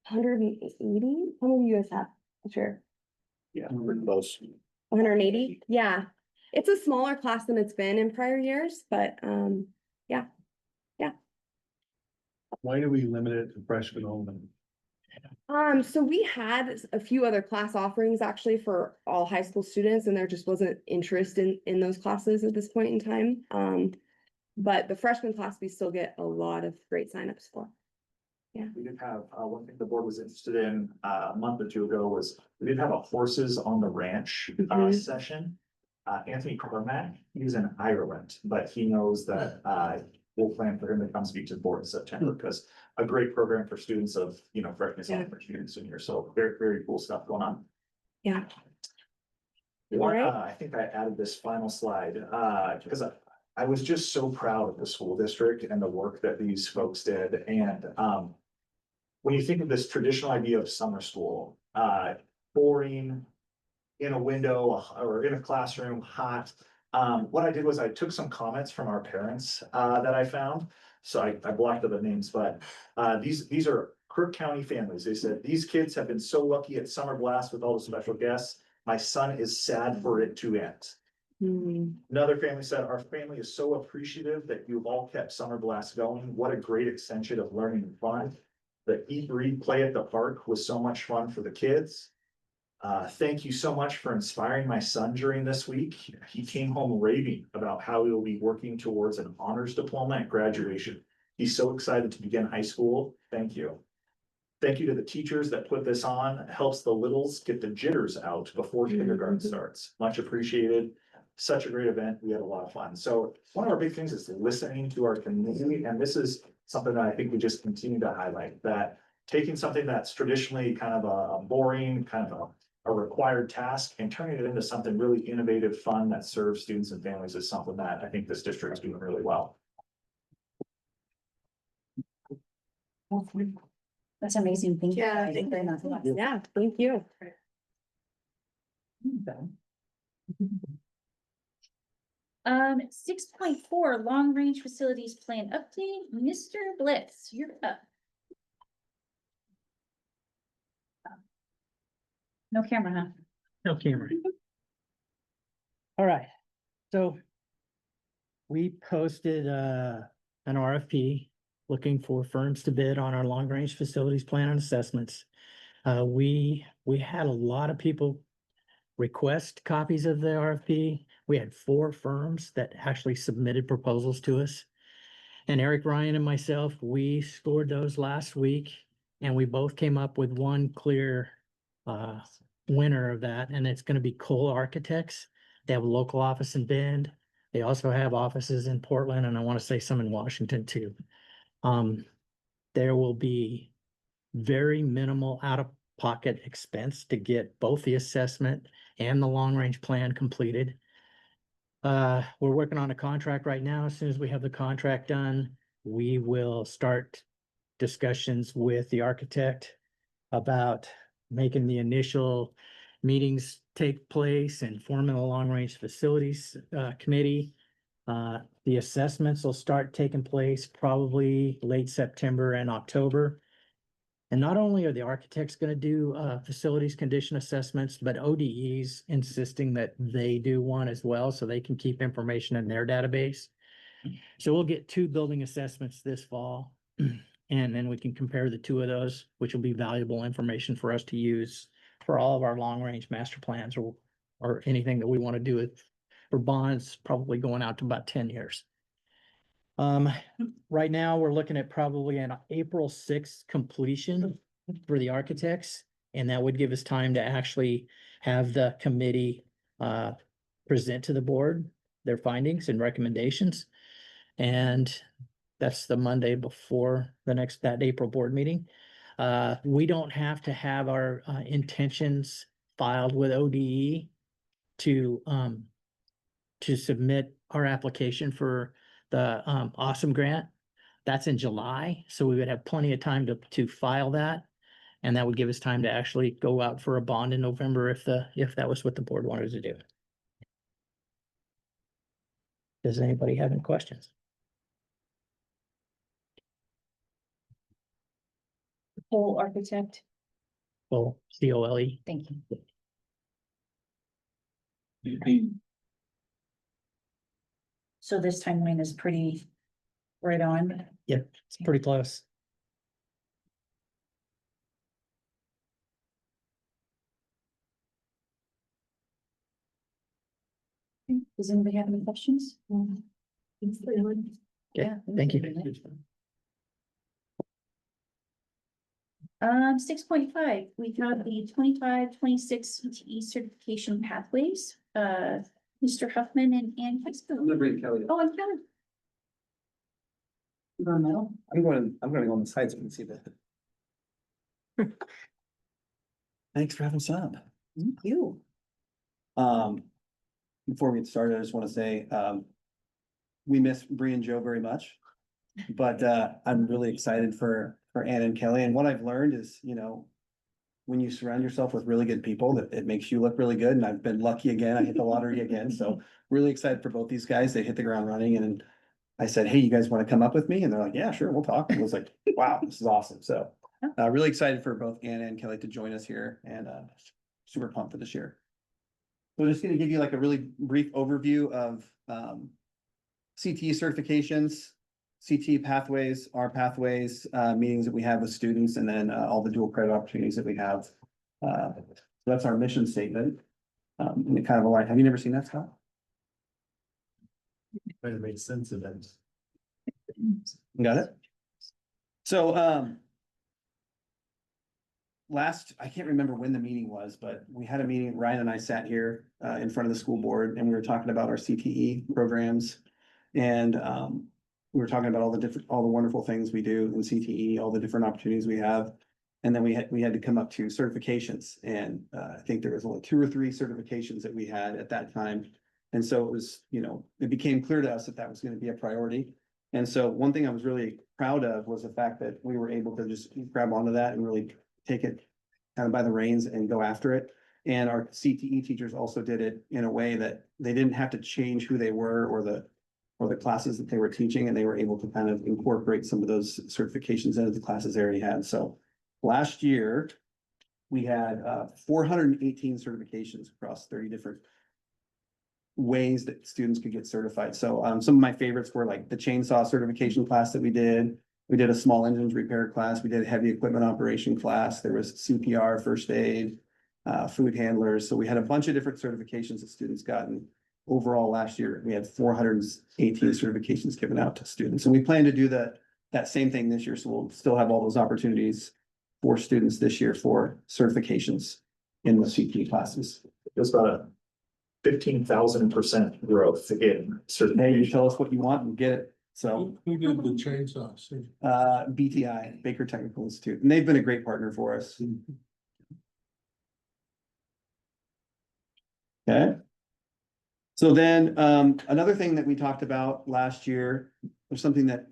180? How many do you guys have? Sure. Yeah, we're close. 180? Yeah. It's a smaller class than it's been in prior years, but yeah. Why do we limit it to freshmen only? So we had a few other class offerings actually for all high school students, and there just wasn't interest in those classes at this point in time. But the freshman class, we still get a lot of great signups for. We did have, one thing the board was interested in, a month or two ago was, we did have a horses on the ranch, session. Anthony Cormack, he's in Ireland, but he knows that, we'll plan for him to come speak to the board in September, because a great program for students of, freshman, sophomore, junior, senior, so very, very cool stuff going on. Yeah. One, Alright. I think I added this final slide, because I was just so proud of the school district and the work that these folks did, and, when you think of this traditional idea of summer school, boring, in a window or in a classroom, hot. What I did was I took some comments from our parents that I found. So I blocked out the names, but these are Crook County families. They said, these kids have been so lucky at Summer Blast with all the special guests. My son is sad for it to end. Another family said, our family is so appreciative that you've all kept Summer Blast going. What a great extension of learning and fun. The eat, read, play at the park was so much fun for the kids. Thank you so much for inspiring my son during this week. He came home raving about how he will be working towards an honors diploma at graduation. He's so excited to begin high school. Thank you. Thank you to the teachers that put this on. It helps the littles get the jitters out before kindergarten starts. Much appreciated. Such a great event. We had a lot of fun. So one of our big things is listening to our community. And this is something that I think we just continue to highlight, that taking something that's traditionally kind of a boring, kind of a required task and turning it into something really innovative, fun that serves students and families is something that I think this district is doing really well. That's amazing. Thank you. Yeah, Thank you very much. Yeah, thank you. 6.4, long range facilities plan update. Mr. Blitz, you're up. No camera, huh? No camera. All right, so we posted an RFP looking for firms to bid on our long range facilities plan and assessments. We had a lot of people request copies of the RFP. We had 4 firms that actually submitted proposals to us. And Eric Ryan and myself, we scored those last week, and we both came up with one clear winner of that, and it's going to be Cole Architects. They have a local office in Bend. They also have offices in Portland, and I want to say some in Washington too. There will be very minimal out-of-pocket expense to get both the assessment and the long-range plan completed. We're working on a contract right now. As soon as we have the contract done, we will start discussions with the architect about making the initial meetings take place and forming a long-range facilities committee. The assessments will start taking place probably late September and October. And not only are the architects going to do facilities condition assessments, but ODE's insisting that they do one as well, so they can keep information in their database. So we'll get 2 building assessments this fall, and then we can compare the 2 of those, which will be valuable information for us to use for all of our long-range master plans or anything that we want to do with for bonds, probably going out to about 10 years. Right now, we're looking at probably an April 6th completion for the architects. And that would give us time to actually have the committee present to the board their findings and recommendations. And that's the Monday before that April board meeting. We don't have to have our intentions filed with ODE to submit our application for the Awesome Grant. That's in July, so we would have plenty of time to file that. And that would give us time to actually go out for a bond in November if that was what the board wanted to do. Does anybody have any questions? Whole architect, Well, COLE. thank you. So this timeline is pretty right on. Yep, it's pretty close. Does anybody have any questions? Yeah, thank you. 6.5, we have the 25-26 CTE certification pathways. Mr. Huffman and Ann Kingston. I'm gonna bring Kelly. Oh, and Kelly. Environmental? I'm gonna go on the side so we can see that. Thanks for having us up. Thank you. Before we get started, I just wanna say, we miss Bree and Joe very much. But, I'm really excited for Ann and Kelly, and what I've learned is, when you surround yourself with really good people, that it makes you look really good, and I've been lucky again, I hit the lottery again, so really excited for both these guys, they hit the ground running, and I said, hey, you guys wanna come up with me? And they're like, yeah, sure, we'll talk, and I was like, wow, this is awesome, so. Really excited for both Ann and Kelly to join us here, and, super pumped for this year. So just gonna give you like a really brief overview of, CTE certifications, CTE pathways, our pathways, meetings that we have with students, and then all the dual credit opportunities that we have. So that's our mission statement. And it kind of align. Have you never seen that, Scott? Trying to make sense of it. Got it? So, I can't remember when the meeting was, but we had a meeting, Ryan and I sat here in front of the school board, and we were talking about our CTE programs. And we were talking about all the wonderful things we do in CTE, all the different opportunities we have. And then we had to come up to certifications, and I think there was only 2 or 3 certifications that we had at that time. And so it was, it became clear to us that that was gonna be a priority. And so one thing I was really proud of was the fact that we were able to just grab onto that and really take it kind of by the reins and go after it. And our CTE teachers also did it in a way that they didn't have to change who they were or the classes that they were teaching, and they were able to kind of incorporate some of those certifications into the classes they already had. So last year, we had 418 certifications across 30 different ways that students could get certified. So some of my favorites were like the chainsaw certification class that we did. We did a small engines repair class. We did a heavy equipment operation class. There was CPR, first aid, food handlers. So we had a bunch of different certifications that students got. And overall, last year, we had 418 certifications given out to students. And we plan to do that same thing this year. So we'll still have all those opportunities for students this year for certifications in the CTE classes. It's about a 15,000% growth in certain. Hey, you tell us what you want and get it. So Who did the chainsaws? BTI, Baker Technical Institute, and they've been a great partner for us. Okay. So then, another thing that we talked about last year, or something that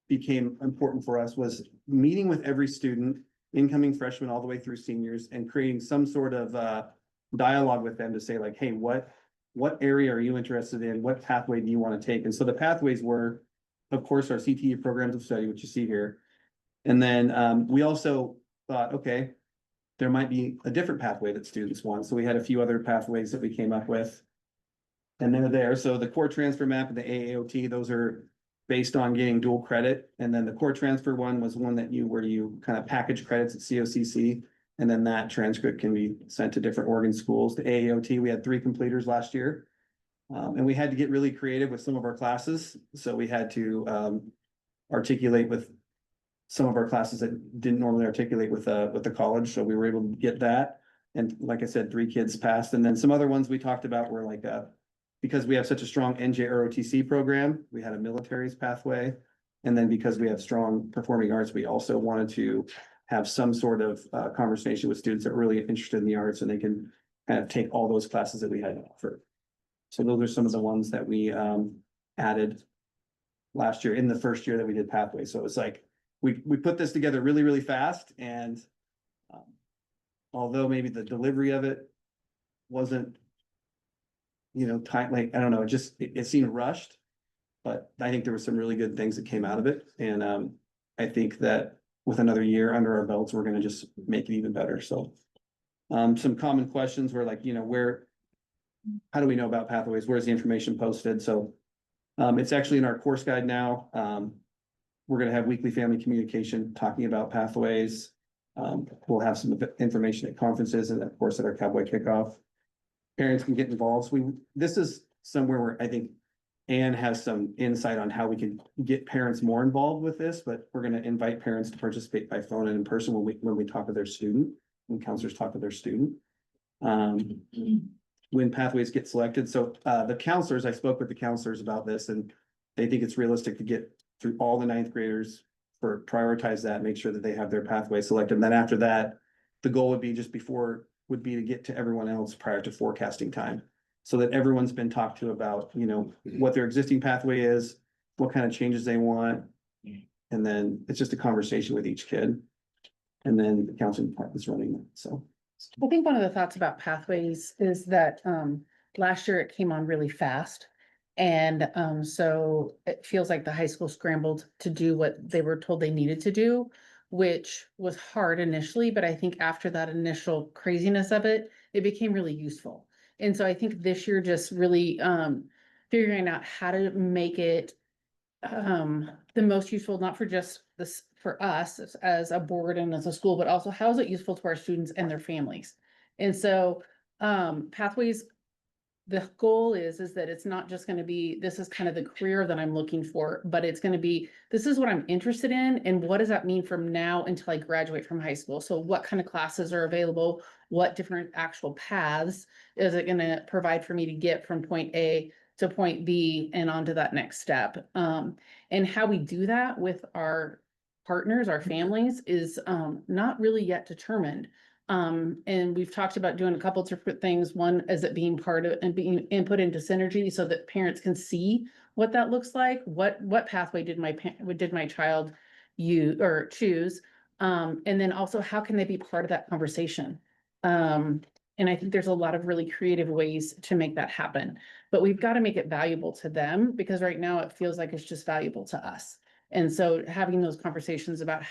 became important for us, was meeting with every student, incoming freshmen all the way through seniors, and creating some sort of dialogue with them to say like, hey, what area are you interested in? What pathway do you want to take? And so the pathways were, of course, our CTE programs of study, which you see here. And then we also thought, okay, there might be a different pathway that students want. So we had a few other pathways that we came up with. And they're there. So the core transfer map and the AAOT, those are based on getting dual credit. And then the core transfer one was one that where you kind of package credits at COCC. And then that transcript can be sent to different Oregon schools. The AAOT, we had 3 completers last year. And we had to get really creative with some of our classes. So we had to articulate with some of our classes that didn't normally articulate with the college, so we were able to get that. And like I said, 3 kids passed, and then some other ones we talked about were like, because we have such a strong NJROTC program, we had a military's pathway. And then because we have strong performing arts, we also wanted to have some sort of conversation with students that are really interested in the arts, and they can kind of take all those classes that we had to offer. So those are some of the ones that we added last year in the first year that we did pathway. So it was like, we put this together really, really fast, and although maybe the delivery of it wasn't, tight, like, I don't know, it seemed rushed. But I think there were some really good things that came out of it, and I think that with another year under our belts, we're gonna just make it even better, so. Some common questions were like, how do we know about pathways? Where's the information posted? So it's actually in our course guide now. We're gonna have weekly family communication talking about pathways. We'll have some information at conferences and of course at our Cowboy Kickoff. Parents can get involved. This is somewhere where I think Anne has some insight on how we can get parents more involved with this, but we're gonna invite parents to participate by phone and in person when we talk to their student, when counselors talk to their student. When pathways get selected, so the counselors, I spoke with the counselors about this, and they think it's realistic to get through all the 9th graders, prioritize that, make sure that they have their pathway selected, and then after that, the goal would be to get to everyone else prior to forecasting time. So that everyone's been talked to about, what their existing pathway is, what kind of changes they want. And then it's just a conversation with each kid. And then the counseling department is running it, so. I think one of the thoughts about pathways is that last year it came on really fast. And so it feels like the high school scrambled to do what they were told they needed to do, which was hard initially, but I think after that initial craziness of it, it became really useful. And so I think this year just really figuring out how to make it the most useful, not for just this, for us as a board and as a school, but also how is it useful to our students and their families? And so pathways, the goal is that it's not just going to be, this is kind of the career that I'm looking for, but it's going to be, this is what I'm interested in. And what does that mean from now until I graduate from high school? So what kind of classes are available? What different actual paths is it going to provide for me to get from point A to point B and on to that next step? And how we do that with our partners, our families, is not really yet determined. And we've talked about doing a couple of different things. One is it being part of and being input into Synergy so that parents can see what that looks like. What pathway did my child use or choose? And then also how can they be part of that conversation? And I think there's a lot of really creative ways to make that happen, but we've got to make it valuable to them because right now it feels like it's just valuable to us. And so having those conversations about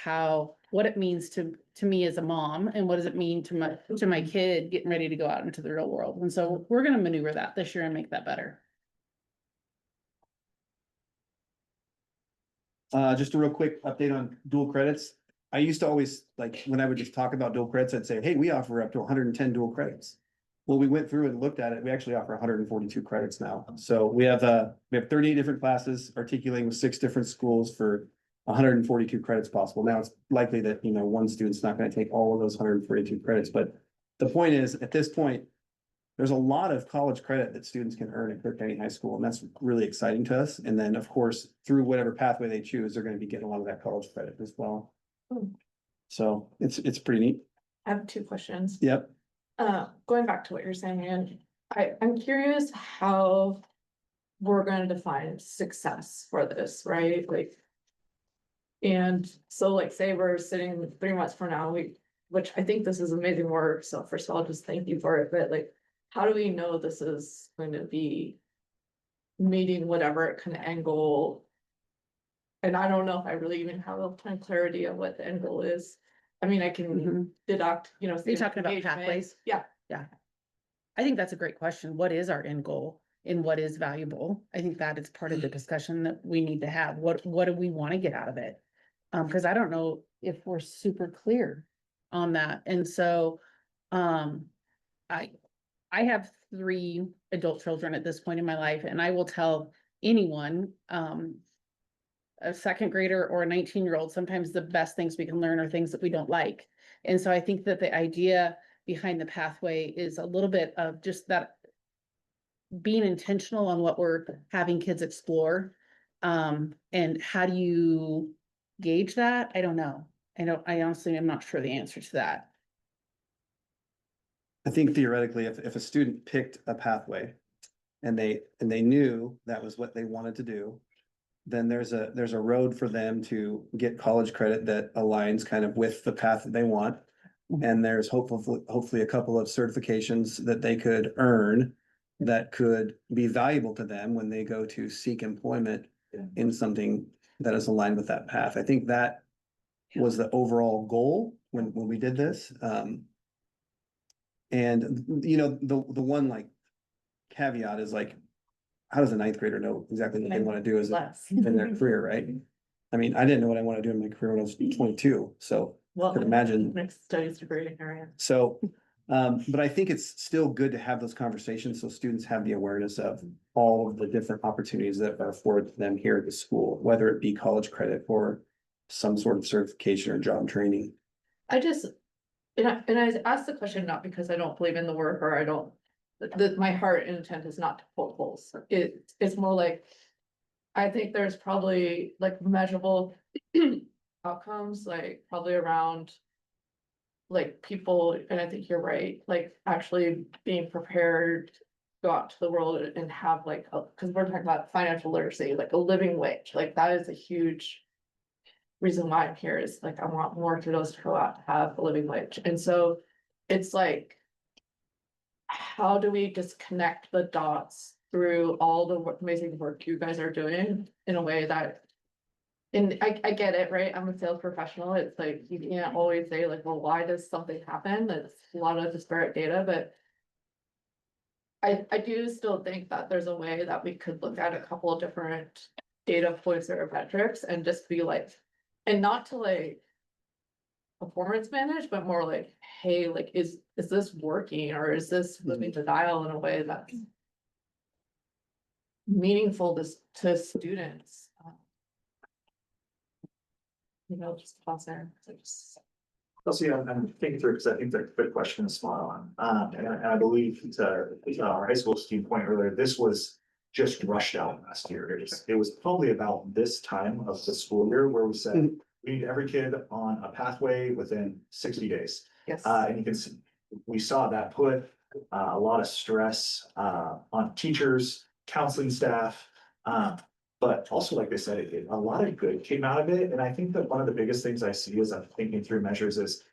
what it means to me as a mom and what does it mean to my kid getting ready to go out into the real world. And so we're going to maneuver that this year and make that better. Just a real quick update on dual credits. I used to always, like, when I would just talk about dual credits, I'd say, hey, we offer up to 110 dual credits. Well, we went through and looked at it. We actually offer 142 credits now. So we have 38 different classes articulating with 6 different schools for 142 credits possible. Now it's likely that, one student's not going to take all of those 142 credits. But the point is, at this point, there's a lot of college credit that students can earn at Clerk County High School, and that's really exciting to us. And then, of course, through whatever pathway they choose, they're going to be getting a lot of that college credit as well. So it's pretty neat. I have 2 questions. Yep. Going back to what you're saying, and I'm curious how we're gonna define success for this, right? Like, and so like, say we're sitting 3 months from now, which I think this is amazing work. So first of all, just thank you for it. But like, how do we know this is going to be meeting whatever kind of end goal? And I don't know if I really even have a kind of clarity of what the end goal is. I mean, I can deduct, Are you talking about pathways? Yeah. Yeah. I think that's a great question. What is our end goal and what is valuable? I think that is part of the discussion that we need to have. What do we want to get out of it? Because I don't know if we're super clear on that. And so I have 3 adult children at this point in my life, and I will tell anyone a second grader or a 19-year-old, sometimes the best things we can learn are things that we don't like. And so I think that the idea behind the pathway is a little bit of just that being intentional on what we're having kids explore. And how do you gauge that? I don't know. I honestly am not sure the answer to that. I think theoretically, if a student picked a pathway and they knew that was what they wanted to do, then there's a road for them to get college credit that aligns kind of with the path that they want. And there's hopefully a couple of certifications that they could earn that could be valuable to them when they go to seek employment in something that is aligned with that path. I think that was the overall goal when we did this. And you know, the one like caveat is like, how does a ninth grader know exactly what they want to do as in their career, right? I mean, I didn't know what I want to do in my career when I was 22, so I could imagine. Next studies degree area. So, but I think it's still good to have those conversations so students have the awareness of all of the different opportunities that are afforded to them here at the school, whether it be college credit or some sort of certification or job training. I just, and I asked the question not because I don't believe in the work or I don't, my heart and intent is not to poke holes. It's more like, I think there's probably like measurable outcomes, like probably around like people, and I think you're right, like actually being prepared, go out to the world and have like, cause we're talking about financial literacy, like a living wage, like that is a huge reason why I'm here is like, I want more kiddos to go out to have a living wage. And so it's like, how do we just connect the dots through all the amazing work you guys are doing in a way that, and I get it, right? I'm a sales professional. It's like, you can't always say like, well, why does something happen? It's a lot of disparate data, but I do still think that there's a way that we could look at a couple of different data points or metrics and just be like, and not to like performance manage, but more like, hey, like, is this working or is this moving the dial in a way that's meaningful to students? You know, just pause there. Also, yeah, I'm thinking through, because I think the good question is spot on. And I believe to our high school student point earlier, this was just rushed out last year. It was probably about this time of the school year where we said, we need every kid on a pathway within 60 days. Yes. And you can see, we saw that put a lot of stress on teachers, counseling staff. But also, like they said, a lot of good came out of it. And I think that one of the biggest things I see as I'm thinking through measures is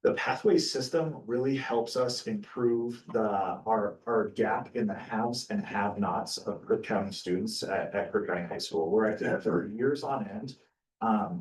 the pathway system really helps us improve our gap in the haves and have-nots of Crook County students at Crook County High School. Where I think for years on end,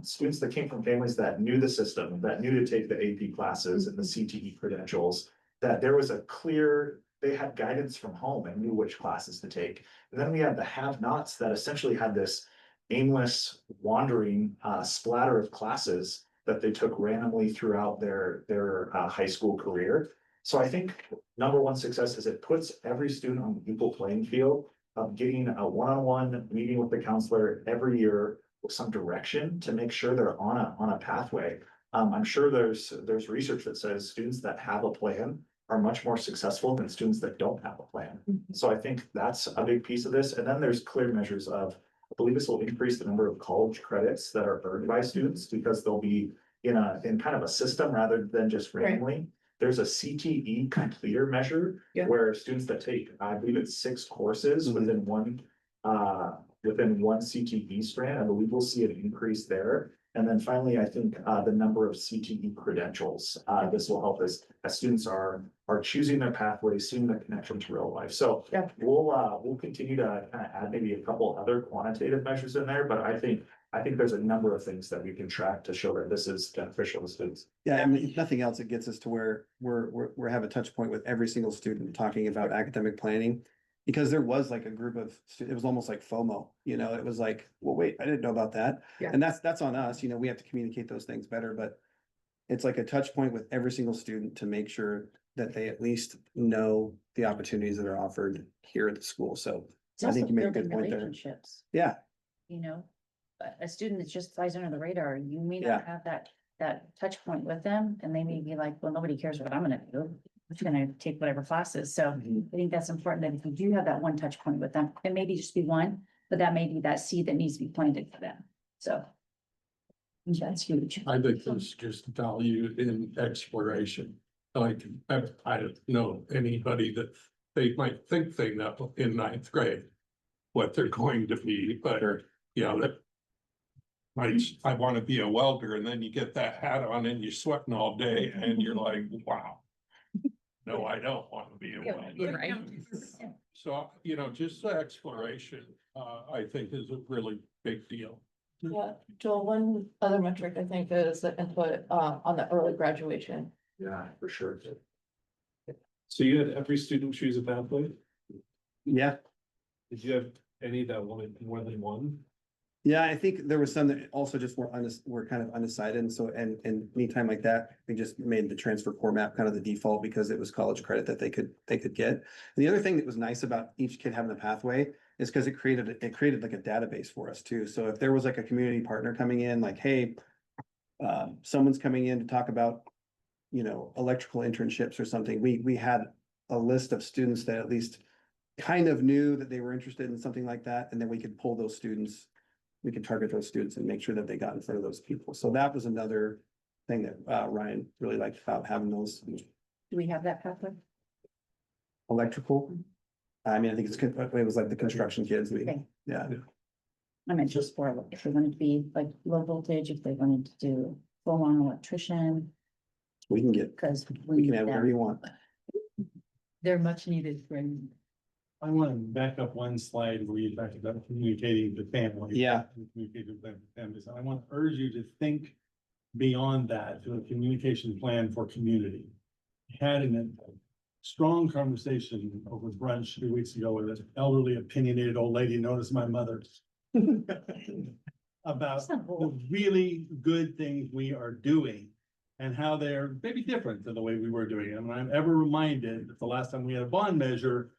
students that came from families that knew the system, that knew to take the AP classes and the CTE credentials, that there was a clear, they had guidance from home and knew which classes to take. And then we had the have-nots that essentially had this aimless wandering splatter of classes that they took randomly throughout their high school career. So I think number one success is it puts every student on the equal playing field of getting a one-on-one meeting with the counselor every year with some direction to make sure they're on a pathway. I'm sure there's research that says students that have a plan are much more successful than students that don't have a plan. So I think that's a big piece of this. And then there's clear measures of, I believe this will increase the number of college credits that are earned by students because they'll be in kind of a system rather than just randomly. There's a CTE completer measure where students that take, I believe it's 6 courses within one CTE strand, I believe we'll see an increase there. And then finally, I think the number of CTE credentials, this will help as students are choosing their pathway, seeing the connection to real life. So we'll continue to kind of add maybe a couple other quantitative measures in there, but I think there's a number of things that we can track to show that this is beneficial to students. Yeah, I mean, if nothing else, it gets us to where we're have a touch point with every single student talking about academic planning. Because there was like a group of, it was almost like FOMO, you know, it was like, well, wait, I didn't know about that. Yeah. And that's on us, you know, we have to communicate those things better, but it's like a touch point with every single student to make sure that they at least know the opportunities that are offered here at the school. So It's I think also you made a building good point there. relationships, Yeah, you know, a student that just flies under the radar, you may Yeah. not have that touch point with them, and they may be like, well, nobody cares what I'm gonna do. I'm just gonna take whatever classes, so I think that's important, that if you do have that one touch point with them, it maybe just be one, but that may be that seed that needs to be planted for them, so. I think that's huge. I think there's just value in exploration. Like, I don't know anybody that they might think they know in ninth grade what they're going to be, but, you know, that I want to be a welder, and then you get that hat on and you're sweating all day and you're like, wow. No, I don't want to be a welder. Right. So, you know, just the exploration, I think is a really big deal. Yeah, Joel, one other metric I think is the input on the early graduation. Yeah, for sure. So you had every student choose a pathway? Yeah, Did you have any that wanted more than one? yeah, I think there was some that also just were kind of undecided, and so, and anytime like that, we just made the transfer core map kind of the default because it was college credit that they could get. And the other thing that was nice about each kid having the pathway is because it created like a database for us too. So if there was like a community partner coming in, like, hey, someone's coming in to talk about, you know, electrical internships or something, we had a list of students that at least kind of knew that they were interested in something like that, and then we could pull those students. We could target those students and make sure that they got in front of those people. So that was another thing that Ryan really liked about having those Do we have that pathway? electrical. I mean, I think it was like the construction kids, Okay. yeah. I meant just for, if they wanted to be like low voltage, if they wanted to do full-on electrician, We can get, because we can have whatever you want. they're much needed for. I want to back up one slide where you talked about communicating with families. Yeah. Communicating with families. I want to urge you to think beyond that to a communication plan for community. Had a strong conversation over brunch 2 weeks ago with an elderly opinionated old lady known as my mother. About the really good things we are doing and how they're maybe different than the way we were doing it. And I'm ever reminded that the last time we had a bond measure,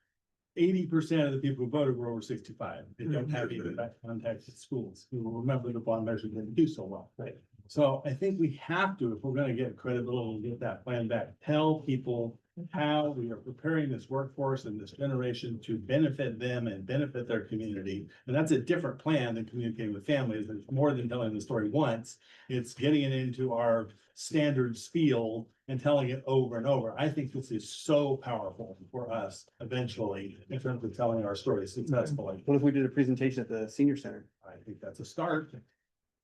80% of the people who voted were over 65. They don't have even back contact at schools. You will remember the bond measure didn't do so well. Right. So I think we have to, if we're gonna get credibility and get that plan back, tell people how we are preparing this workforce and this generation to benefit them and benefit their community. And that's a different plan than communicating with families. It's more than telling the story once. It's getting it into our standard spiel and telling it over and over. I think this is so powerful for us eventually in terms of telling our story successfully. What if we did a presentation at the senior center? I think that's a start.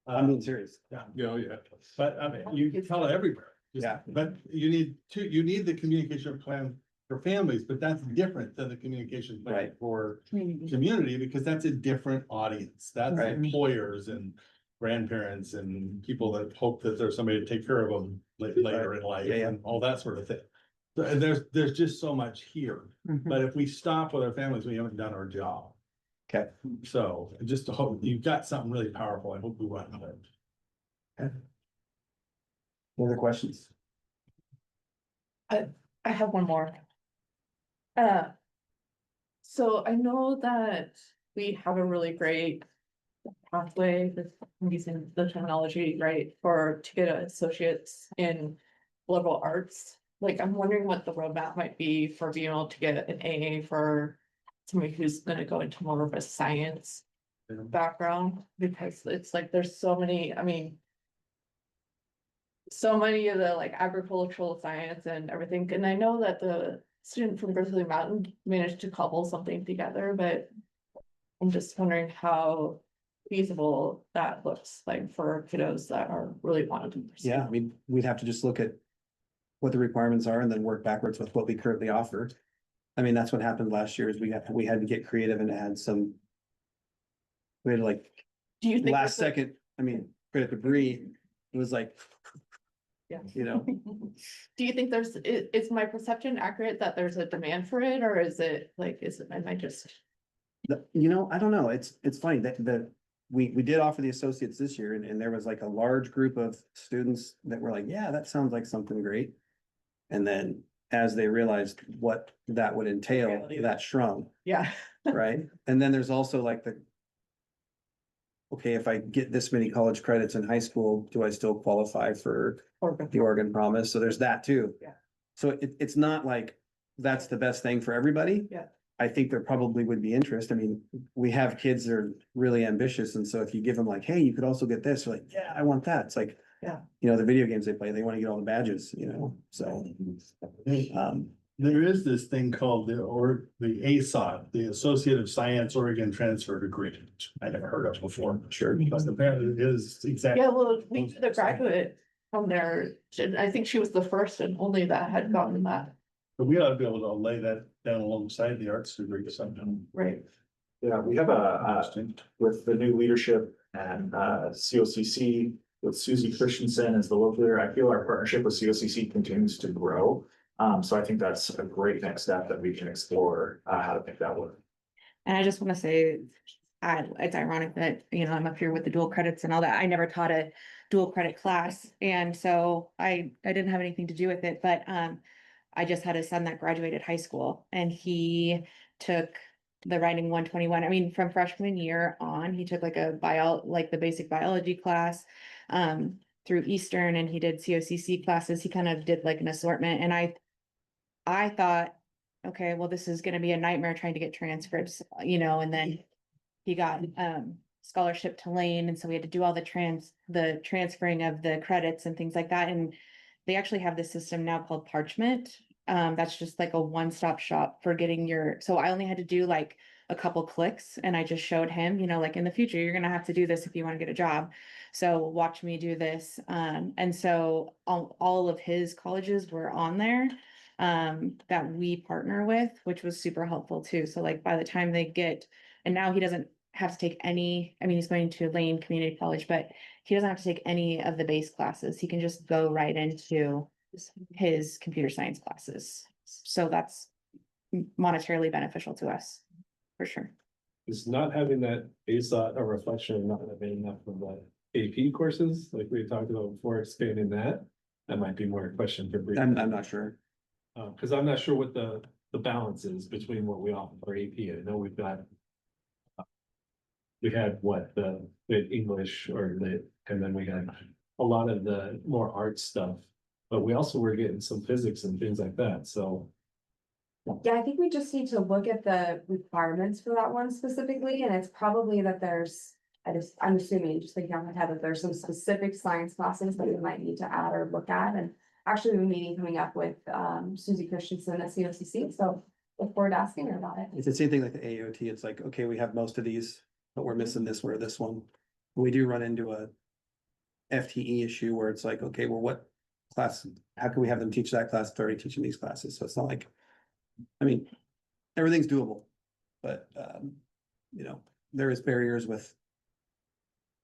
I'm being serious. Yeah, Yeah. but I mean, you can tell it everywhere. Just- Yeah. But you need the communication plan for families, but that's different than the communication plan Right. for Community. community, because that's a different audience. That's Right. employers and grandparents and people that hope that there's somebody to take care of them later in life Yeah, yeah. and all that sort of thing. So, and there's just so much here, but if we stop with our families, we haven't done our job. Okay. So just to hope, you've got something really powerful. I hope we run with it. Any other questions? I have one more. So I know that we have a really great pathway, this, I'm using the terminology, right, to get associates in liberal arts. Like, I'm wondering what the roadmap might be for being able to get an AA for somebody who's gonna go into more of a science background, because it's like, there's so many, I mean, so many of the like agricultural science and everything, and I know that the student from Grizzly Mountain managed to cobble something together, but I'm just wondering how feasible that looks like for kiddos that are really wanting to pursue. Yeah, I mean, we'd have to just look at what the requirements are and then work backwards with what we currently offer. I mean, that's what happened last year is we had to get creative and add some. We had like Do you think? last that's a- second, I mean, credit to Bree, it was like, Yeah. you know, Do you think is my perception accurate that there's a demand for it, or is it like, am I just? I don't know. It's funny that we did offer the associates this year and there was like a large group of students that were like, yeah, that sounds like something great. And then as they realized what that would entail, Reality. that shrunk, Yeah. right? And then there's also like okay, if I get this many college credits in high school, do I still qualify for the Oregon Promise? So there's that too. Yeah. So it's not like that's the best thing for everybody. Yeah. I think there probably would be interest. I mean, we have kids that are really ambitious, and so if you give them like, hey, you could also get this, they're like, yeah, I want that. It's like, Yeah. you know, the video games they play, they want to get all the badges, you know, so. There is this thing called the ASOT, the Associative Science Oregon Transfer Degree, which I never heard of before. Sure. But apparently it is exactly. Yeah, well, we did a graduate from there, and I think she was the first and only that had gotten that, But we ought to be able to lay that down alongside the arts degree sometime. right? Yeah, we have with the new leadership and COCC with Susie Christensen as the local leader, I feel our partnership with COCC continues to grow. So I think that's a great next step that we can explore, how to make that work. And I just want to say, it's ironic that, you know, I'm up here with the dual credits and all that. I never taught a dual credit class. And so I didn't have anything to do with it, but, I just had a son that graduated high school and he took the writing 121. I mean, from freshman year on, he took like the basic biology class, through Eastern, and he did COCC classes. He kind of did like an assortment, and I thought, okay, well, this is gonna be a nightmare trying to get transcripts, you know, and then he got scholarship to Lane, and so we had to do all the transferring of the credits and things like that. And they actually have this system now called Parchment. That's just like a one-stop shop for getting so I only had to do like a couple clicks, and I just showed him, you know, like in the future, you're gonna have to do this if you want to get a job. So watch me do this. And so all of his colleges were on there that we partner with, which was super helpful too. So like by the time and now he doesn't have to take any, I mean, he's going to Lane Community College, but he doesn't have to take any of the base classes. He can just go right into his computer science classes. So that's monetarily beneficial to us, for sure. Is not having that ASOT a reflection of not having enough of the AP courses, like we talked about before, expanding that? That might be more a question for. I'm not sure. Cause I'm not sure what the balance is between what we offer for AP. I know we've got. We had the English or and then we had a lot of the more art stuff. But we also were getting some physics and things like that, so. Yeah, I think we just need to look at the requirements for that one specifically, and it's probably that I'm assuming, just thinking off my head, that there's some specific science classes that we might need to add or look at. And actually, we have a meeting coming up with Susie Christensen at COCC, so look forward to asking her about it. It's the same thing like the AOT. It's like, okay, we have most of these, but we're missing this or this one. We do run into a FTE issue where it's like, okay, well, what class, how can we have them teach that class if they're already teaching these classes? So it's not like, I mean, everything's doable, but you know, there is barriers with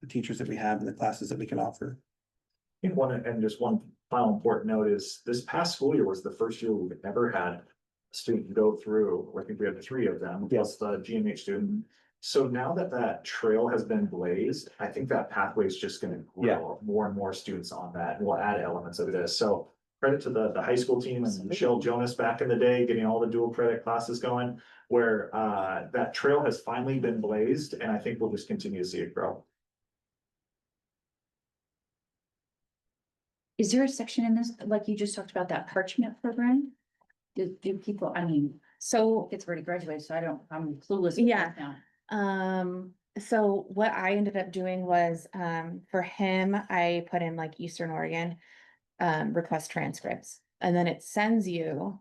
the teachers that we have and the classes that we can offer. I think just one final important note is this past school year was the first year we've ever had a student go through, I think we had 3 of them, plus the GMH student. So now that trail has been blazed, I think that pathway is just gonna grow more and more students on that, and we'll add elements of this. So credit to the high school team and Michelle Jonas back in the day, getting all the dual credit classes going, where that trail has finally been blazed, and I think we'll just continue to see it grow. Is there a section in this, like you just talked about that Parchment program? Do people, I mean, so it's already graduated, so I'm clueless. with Yeah. this now. So what I ended up doing was, for him, I put in like Eastern Oregon, request transcripts, and then it sends you.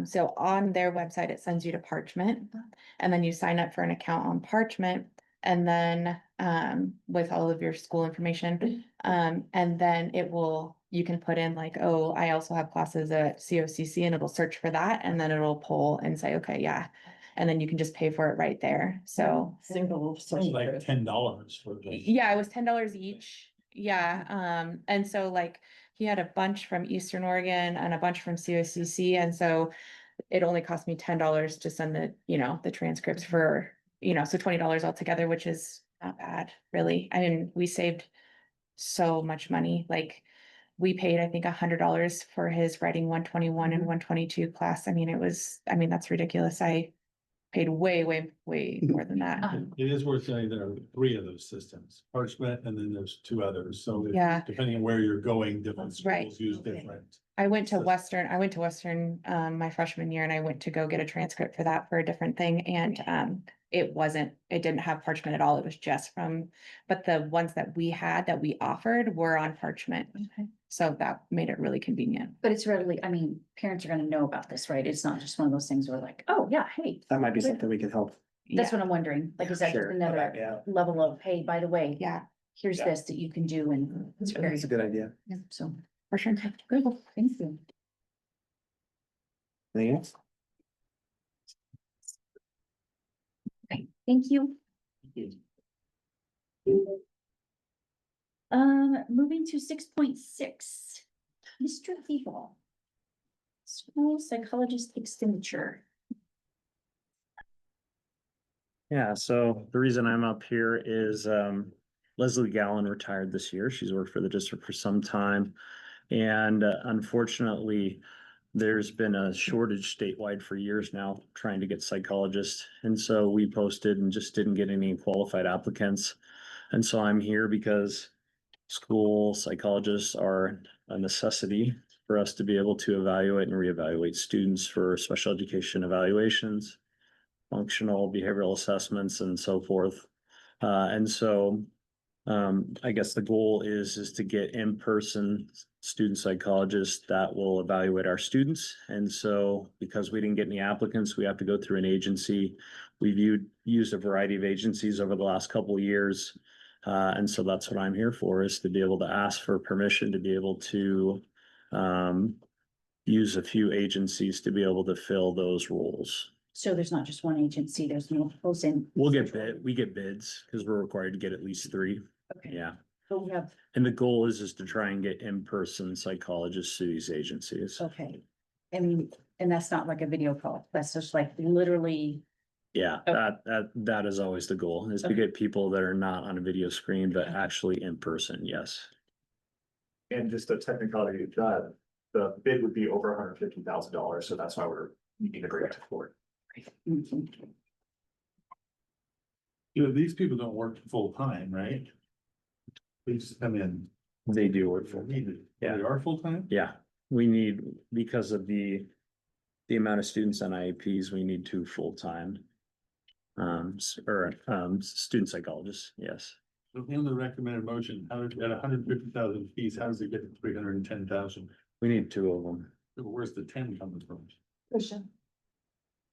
So on their website, it sends you to Parchment, and then you sign up for an account on Parchment, and then, with all of your school information, and then you can put in like, oh, I also have classes at COCC, and it'll search for that, and then it'll pull and say, okay, yeah. And then you can just pay for it right there, so. Single. It's like $10 for the. Yeah, it was $10 each. Yeah, and so like he had a bunch from Eastern Oregon and a bunch from COCC, and so it only cost me $10 to send the transcripts for, so $20 altogether, which is not bad, really. I mean, we saved so much money. Like we paid, I think, $100 for his writing 121 and 122 class. I mean, that's ridiculous. paid way, way, way more than that. It is worth saying there are 3 of those systems, Parchment, and then there's 2 others, so Yeah. depending on where you're going, different Right. schools use different. I went to Western, my freshman year and I went to go get a transcript for that for a different thing and, it didn't have Parchment at all. It was just but the ones that we had that we offered were on Parchment. Okay. So that made it really convenient. But it's readily, I mean, parents are gonna know about this, right? It's not just one of those things where like, oh, yeah, hey, That might be something we could help. that's what I'm wondering. Like, is that just Sure. another Yeah. level of, hey, by the way, Yeah, here's Yeah. this that you can do and it's very, That's a good idea. yeah, so, for sure. good, thank you. Anything else? Okay, thank you. Moving to 6.6, Mr. Evil. School psychologist expenditure. Yeah, so the reason I'm up here is Leslie Gallen retired this year. She's worked for the district for some time. And unfortunately, there's been a shortage statewide for years now trying to get psychologists. And so we posted and just didn't get any qualified applicants. And so I'm here because school psychologists are a necessity for us to be able to evaluate and reevaluate students for special education evaluations, functional behavioral assessments, and so forth. And so I guess the goal is to get in-person student psychologists that will evaluate our students. And so because we didn't get any applicants, we have to go through an agency. We've used a variety of agencies over the last couple of years. And so that's what I'm here for, is to be able to ask for permission to be able to use a few agencies to be able to fill those roles. So there's not just one agency, there's multiples in. We get bids because we're required to get at least 3. Okay. Yeah. But we have, And the goal is to try and get in-person psychologists to these agencies. okay, and that's not like a video call, that's just like literally. Yeah, Okay. that is always the goal, is to Okay. get people that are not on a video screen, but actually in person, yes. And just a technicality, the bid would be over $150,000, so that's why we're needing a grant for it. You know, these people don't work full time, right? They just come in. They do work for, Needed. Yeah. They are full time? yeah, we need, because of the amount of students on IEPs, we need 2 full-time student psychologists, yes. So in the recommended motion, at 150,000 fees, how does it get to 310,000? We need 2 of them. Where's the 10 coming from? Question,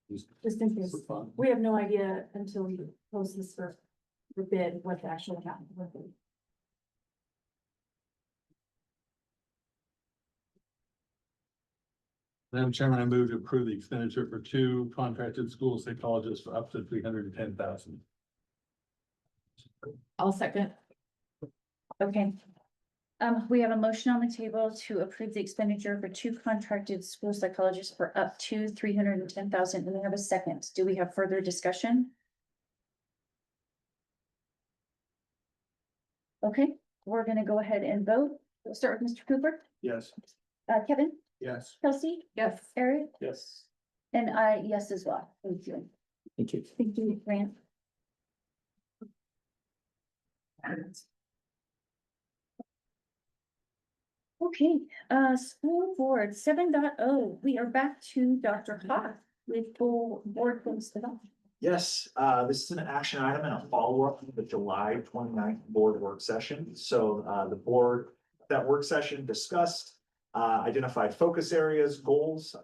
Just just in case, for fun. we have no idea until we post this for bid what the actual account would be. Madam Chairman, I move to approve the expenditure for 2 contracted school psychologists for up to 310,000. I'll second. Okay. We have a motion on the table to approve the expenditure for 2 contracted school psychologists for up to 310,000, and we have a second. Do we have further discussion? Okay, we're gonna go ahead and vote. We'll start with Mr. Cooper, Yes. Kevin, Yes. Kelsey, Yes. Eric, Yes. and I, yes as well. Thank you. Thank you. Thank you, Grant. Okay, school board 7.0. We are back to Dr. Hawk with full board goals development. Yes, this is an action item and a follow-up from the July 29th board work session. So the board, that work session discussed, identified focus areas, goals.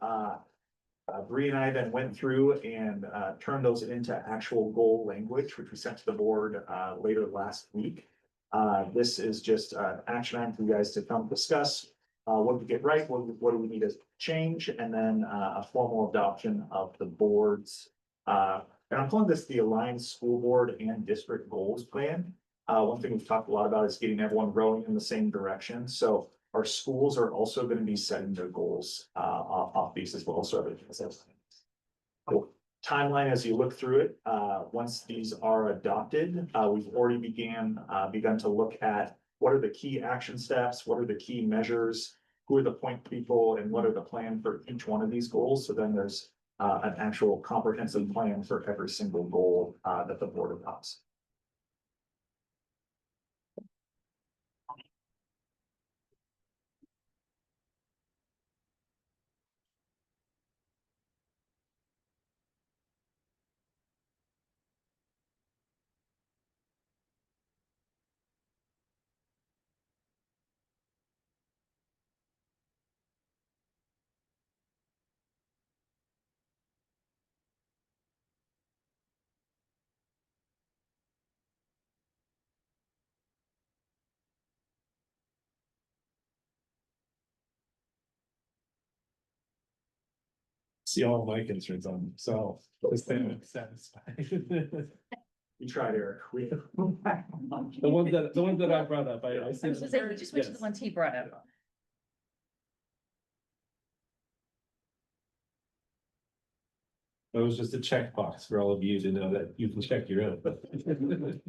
Bree and I then went through and turned those into actual goal language, which we sent to the board later last week. This is just an action item for you guys to come discuss. What we get right, what do we need to change, and then a formal adoption of the board's and I'm calling this the Aligned School Board and District Goals Plan. One thing we've talked a lot about is getting everyone rowing in the same direction. So our schools are also going to be setting their goals off these as well. So timeline as you look through it, once these are adopted, we've already begun to look at what are the key action steps, what are the key measures, who are the point people, and what are the plan for each one of these goals. So then there's an actual comprehensive plan for every single goal, that the board adopts. See all my concerns on themselves, just them satisfied. You tried, Eric. The ones that I brought up, I I was said. just saying, we just went to the Yes. ones he brought up. It was just a checkbox for all of you to know that you can check your own.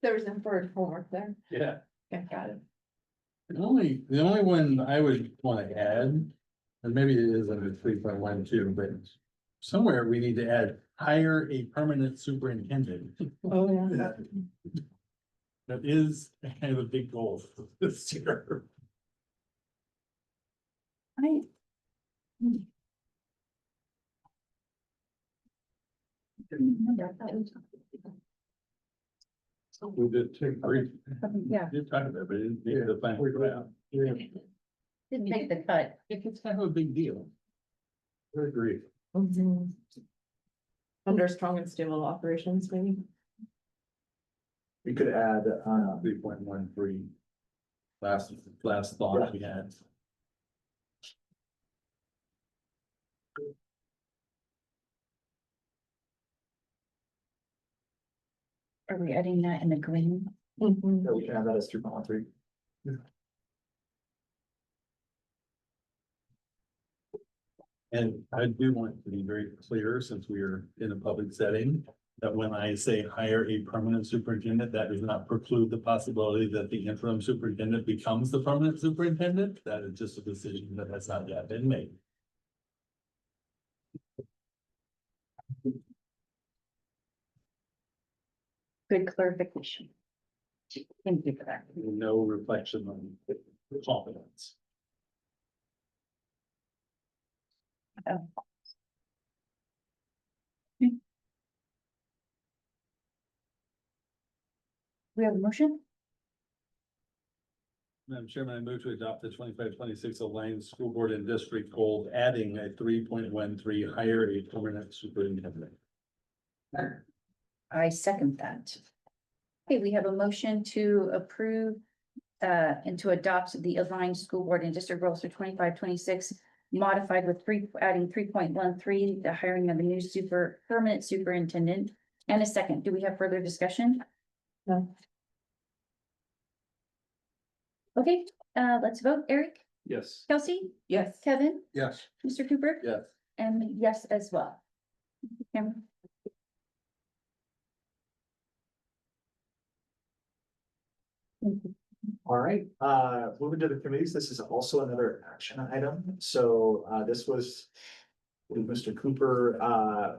There was inferred homework there. Yeah. Okay, got it. The only one I would wanna add, and maybe it is under 3.12, but somewhere we need to add, hire a permanent superintendent. Oh, yeah. That is kind of a big goal for this year. I. We did take brief. Yeah, Did talk about it, but it didn't make the final round. didn't make the cut. It's kind of a big deal. I agree. Under strong and stable operations, maybe. We could add, 3.13. Last thought we had. Are we adding that in the green? yeah, we can add that as 2.13. And I do want to be very clear, since we are in a public setting, that when I say hire a permanent superintendent, that does not preclude the possibility that the interim superintendent becomes the permanent superintendent. That is just a decision that has not yet been made. Good clarification. Thank you for that. No reflection on competence. We have a motion? Madam Chairman, I move to adopt the 25-26 Alliance School Board and District goal, adding a 3.13, hire a permanent superintendent. I second that. Okay, we have a motion to approve and to adopt the aligned school board and district goals for 25-26, modified with adding 3.13, the hiring of a new permanent superintendent. And a second. Do we have further discussion? No. Okay, let's vote. Eric, Yes. Kelsey, Yes. Kevin, Yes. Mr. Cooper, Yes. and yes as well. Cameron? All right, moving to the committees, this is also another action item. So, this was Mr. Cooper,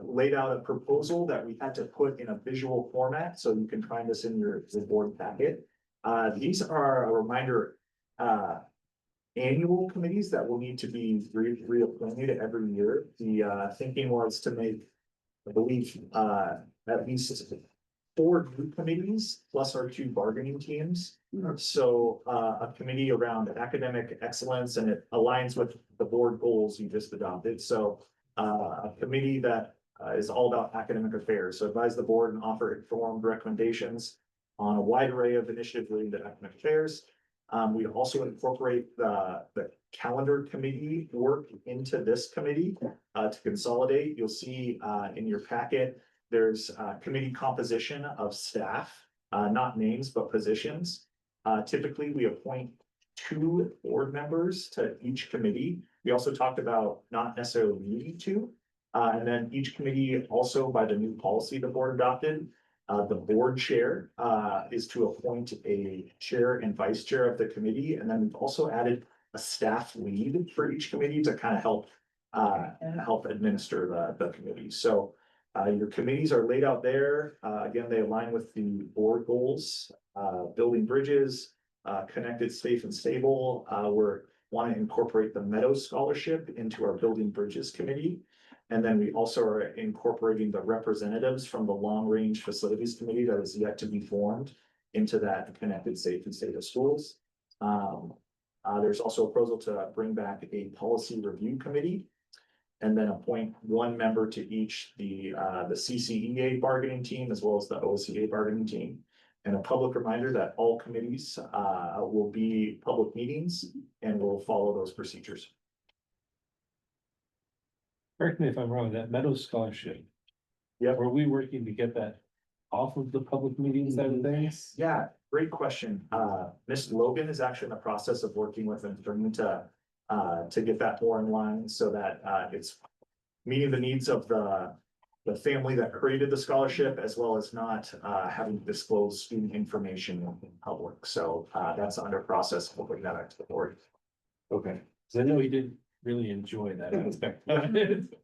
laid out a proposal that we had to put in a visual format, so you can find this in your board packet. These are a reminder, annual committees that will need to be reappointed every year. The, thinking was to make, I believe, at least 4 new committees plus our 2 bargaining teams. So, a committee around academic excellence, and it aligns with the board goals you just adopted. So, a committee that is all about academic affairs. So advise the board and offer informed recommendations on a wide array of initiatives relating to academic affairs. We also incorporate the calendar committee work into this committee to consolidate. You'll see in your packet, there's committee composition of staff, not names, but positions. Typically, we appoint 2 board members to each committee. We also talked about not necessarily needing to. And then each committee also, by the new policy the board adopted, the board chair is to appoint a chair and vice chair of the committee. And then we've also added a staff lead for each committee to kind of help help administer the committee. So your committees are laid out there. Again, they align with the board goals, building bridges, connected, safe and stable. We're want to incorporate the Meadows Scholarship into our Building Bridges Committee. And then we also are incorporating the representatives from the Long Range Facilities Committee that is yet to be formed into that Connected, Safe and Stable Schools. There's also a proposal to bring back a policy review committee and then appoint one member to each the CCEA bargaining team as well as the OCA bargaining team. And a public reminder that all committees will be public meetings and will follow those procedures. Correct me if I'm wrong, that Meadows Scholarship. Yeah. Were we working to get that off of the public meetings side of things? Yeah, great question. Ms. Logan is actually in the process of working with an attorney to get that more in line so that it's meeting the needs of the family that created the scholarship, as well as not having to disclose student information in public. So that's under process. We'll bring that back to the board. Okay, so I know he didn't really enjoy that aspect of it.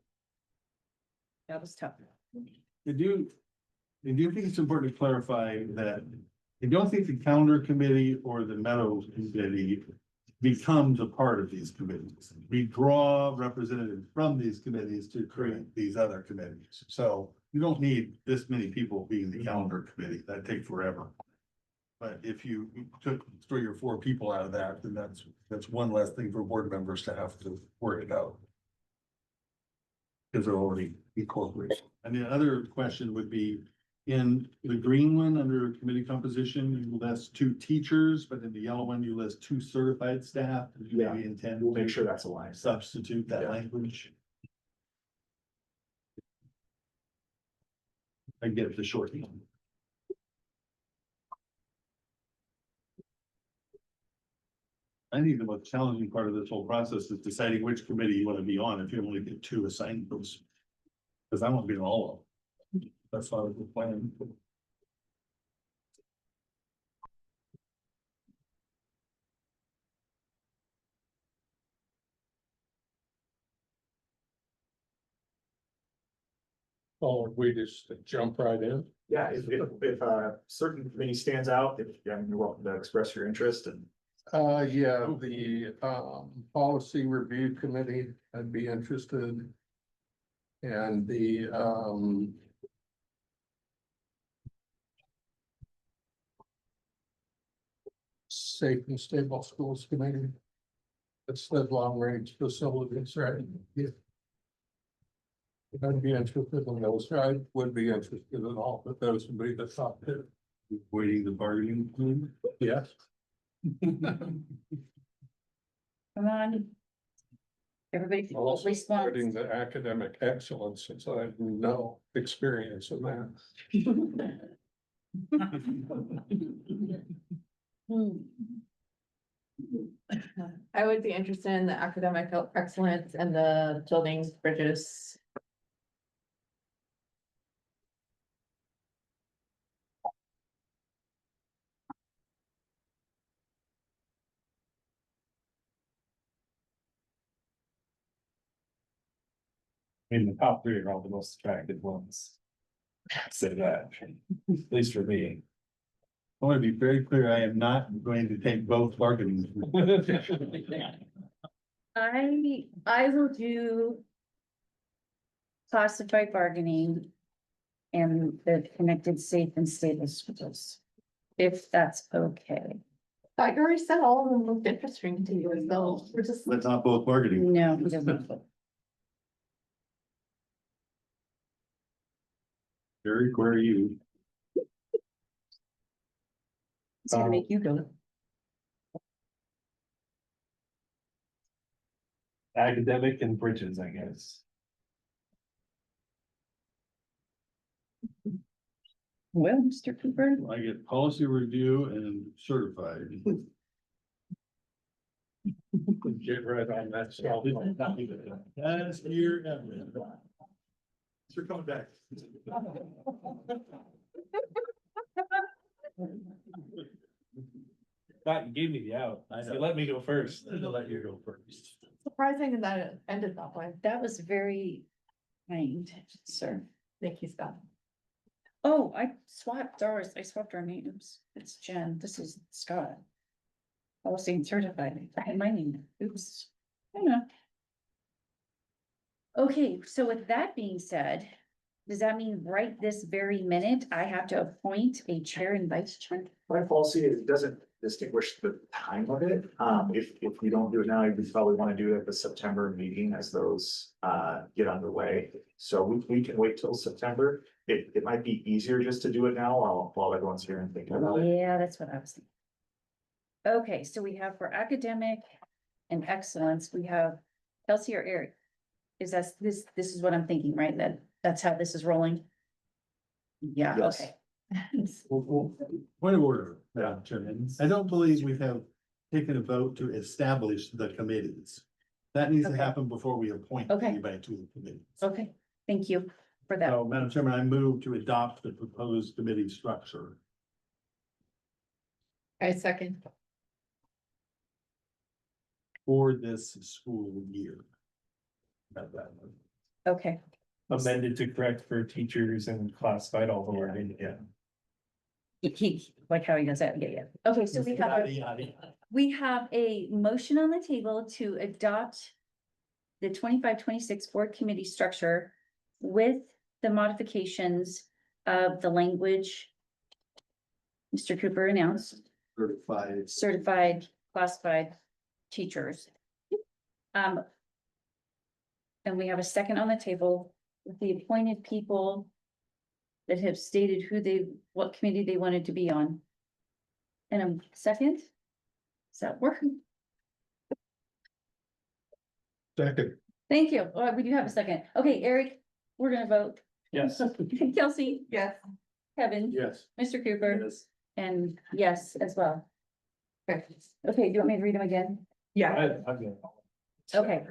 That was tough. I do think it's important to clarify that I don't think the calendar committee or the Meadows committee becomes a part of these committees. We draw representatives from these committees to create these other committees. So you don't need this many people being the calendar committee. That'd take forever. But if you took 3 or 4 people out of that, then that's one less thing for board members to have to worry about. Because they're already incorporated. And the other question would be, in the green one, under committee composition, you list 2 teachers, but in the yellow one, you list 2 certified staff. Do you maybe intend We'll to make sure that's aligned. substitute that Yeah. language? I get the short one. I think the most challenging part of this whole process is deciding which committee you want to be on if you only get 2 assigned those. Because I want to be on all of them. That's why we're planning. Oh, we just jump right in. Yeah, if a certain committee stands out, if you're welcome to express your interest and. Yeah, the policy review committee, I'd be interested. And the safe and stable schools committee. It's the long range facilities, right? Yeah. I'd be interested in those. I would be interested in all, but those would be the top 2. Waiting the bargaining team. Yes. Come on. Everybody full response. Putting the academic excellence, since I have no experience in that. I would be interested in the academic excellence and the buildings, bridges. I mean, the top 3 are all the most attractive ones. Say that, at least for me. I want to be very clear, I am not going to take both bargaining. I will do classified bargaining and the connected, safe and stable schools. If that's okay. I already said all of them looked interesting to you, as though we're just. That's not both bargaining. No, he doesn't. Eric, where are you? It's gonna make you go. Academic and bridges, I guess. Well, Mr. Cooper. I get policy review and certified. Get right on that. That's your. Thanks for coming back. Thought you gave me the out. You let me go first. I'll let you go first. surprising that it ended that way. That was very kind, sir. Thank you, Scott. Oh, I swapped ours. I swapped our names. It's Jen. This is Scott. Policy and certified. I had my name. Oops. I know. Okay, so with that being said, does that mean right this very minute, I have to appoint a chair and vice chair? By policy, it doesn't distinguish the time of it. If you don't do it now, you probably want to do it at the September meeting as those get underway. So we can wait till September. It might be easier just to do it now while everyone's here and thinking about it. Yeah, that's what I was thinking. Okay, so we have for academic and excellence, we have Kelsey or Eric. Is that this is what I'm thinking, right? That's how this is rolling? Yeah, Yes. okay. Point of order, Madam Chairman. I don't believe we have taken a vote to establish the committees. That needs to Okay. happen before we appoint Okay. anybody to the committee. Okay, thank you for that. So, Madam Chairman, I move to adopt the proposed committee structure. I second. For this school year. Got that. Okay, Amended to correct for teachers and classified all the wording, yeah. he, like how he does that, yeah. Okay, so Yada, yada, yada. we have a motion on the table to adopt the 25-26 board committee structure with the modifications of the language Mr. Cooper announced, certified, classified teachers. And we have a second on the table with the appointed people that have stated what committee they wanted to be on. And a second? Does that work? Second. Thank you. We do have a second. Okay, Eric, we're gonna vote. Yes. Kelsey, Yes. Kevin, Yes. Mr. Cooper, Yes. and yes as well. Okay. Okay, do you want me to read them again? Yeah. I've got. Okay.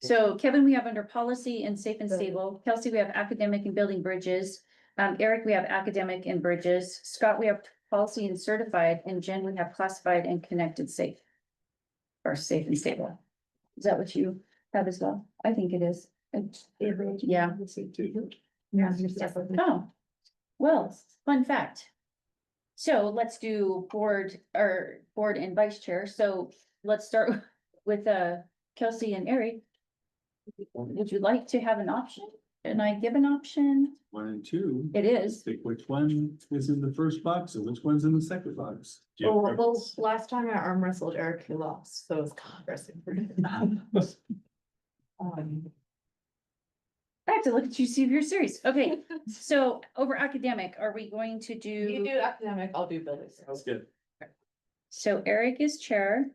So Kevin, we have under policy and safe and stable. Kelsey, we have academic and building bridges. Eric, we have academic and bridges. Scott, we have policy and certified, and Jen, we have classified and connected safe. Or safe and stable. Is that what you have as well? I think it is. Yeah. Oh, well, fun fact. So let's do board and vice chair. So let's start with Kelsey and Eric. Would you like to have an option? Can I give an option? 1 and 2. It is. Think which one is in the first box and which one's in the second box. Well, last time I arm wrestled Eric, he lost, so it's progressing. I have to look at you, see if you're serious. Okay, so over academic, are we going to You do? do academic, I'll do building. Sounds good. So Eric is chair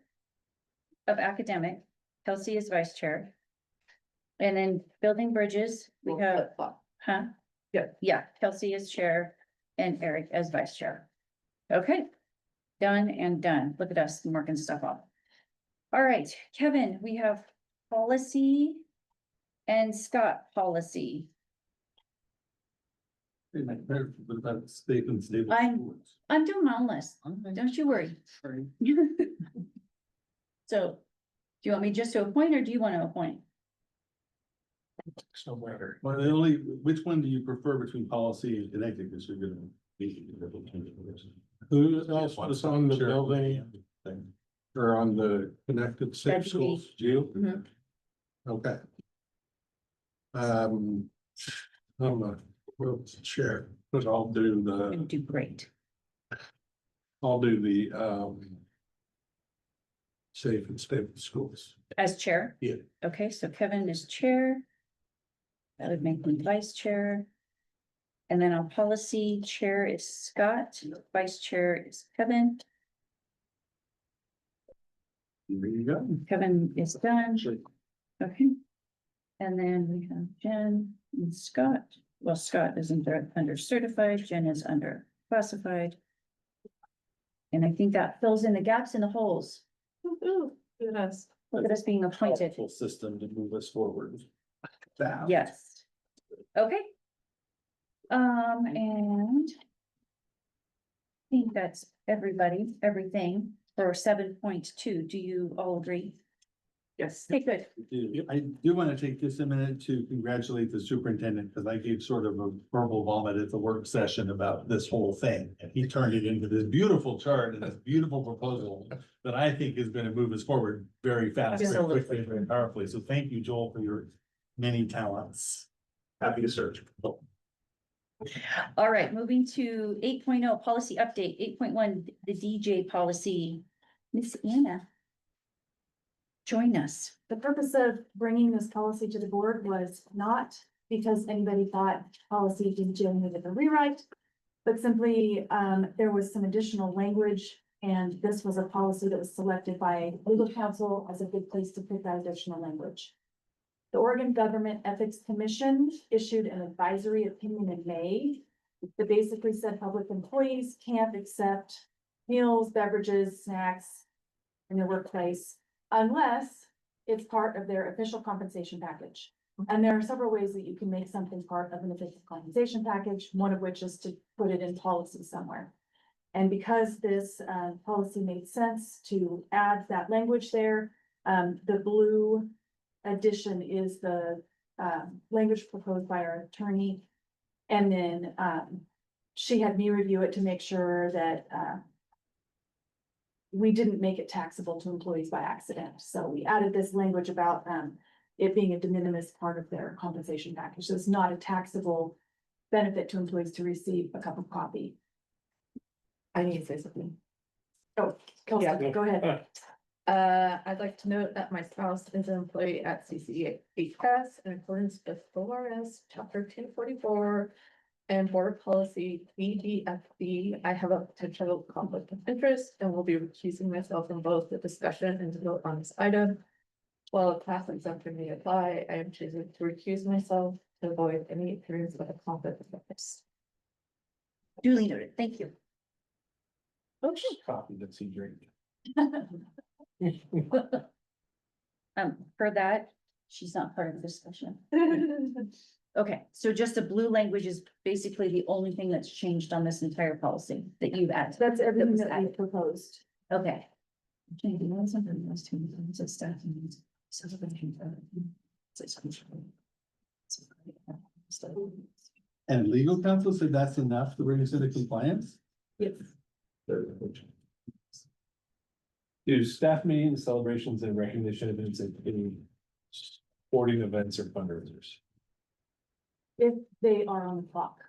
of academic, Kelsey is vice chair. And then building bridges, we We'll have, flip-flop. huh? Yep. Yeah, Kelsey is chair and Eric as vice chair. Okay, done and done. Look at us marking stuff off. All right, Kevin, we have policy and Scott policy. What about safe and stable I'm- schools? I'm doing my own list. Don't you worry. So, do you want me just to appoint or do you want to appoint? No matter. Well, which one do you prefer between policy and connected, because you're gonna be. Who else was on the building Thing. or on the connected safe That'd be me. schools? You? Mhm. Okay. I'm the chair, but I'll do You the, do great. safe and stable schools. As chair? Yeah. Okay, so Kevin is chair. That would make me vice chair. And then on policy, chair is Scott, vice chair is Kevin. There you go. Kevin is done. Okay. And then we have Jen and Scott. Well, Scott is under certified, Jen is under classified. And I think that fills in the gaps and the holes. Woo-hoo, look at us. Look at us being appointed. Helpful system to move us forward. Yes. Okay. And I think that's everything for 7.2. Do you all agree? Yes. Okay, good. I do want to take just a minute to congratulate the superintendent, because I gave sort of a verbal vomit at the work session about this whole thing. And he turned it into this beautiful chart and this beautiful proposal that I think is going to move us forward very fast, very Absolutely. quickly, very powerfully. So thank you, Joel, for your many talents. Happy to serve. All right, moving to 8.0 policy update, 8.1, the DJ policy. Miss Anna. Join us. The purpose of bringing this policy to the board was not because anybody thought policy DJ needed a rewrite, but simply, there was some additional language, and this was a policy that was selected by legal counsel as a good place to put that additional language. The Oregon Government Ethics Commission issued an advisory opinion in May that basically said public employees can't accept meals, beverages, snacks in their workplace unless it's part of their official compensation package. And there are several ways that you can make something part of an official compensation package, one of which is to put it in policy somewhere. And because this policy made sense to add that language there, the blue addition is the language proposed by our attorney. And then she had me review it to make sure that we didn't make it taxable to employees by accident. So we added this language about it being a de minimis part of their compensation package. So it's not a taxable benefit to employees to receive a cup of coffee. I need to say something. Oh, Kelsey, Yeah. go ahead. I'd like to note that my spouse is an employee at CCHS in accordance with ORS chapter 244 and board policy BDFB. I have a potential conflict of interest and will be recusing myself from both the discussion and the vote on this item. While a class exemption may apply, I am choosing to recuse myself to avoid any appearance of a conflict of interest. Duly noted. Thank you. Okay. Coffee that he drink. For that, she's not part of the discussion. Okay, so just the blue language is basically the only thing that's changed on this entire policy that you've added. That's everything was that we added. proposed. Okay. And legal counsel said that's enough to bring us into compliance? Yes. Do staff meetings, celebrations and recognition events and any sporting events or fundraisers? If they are on the clock.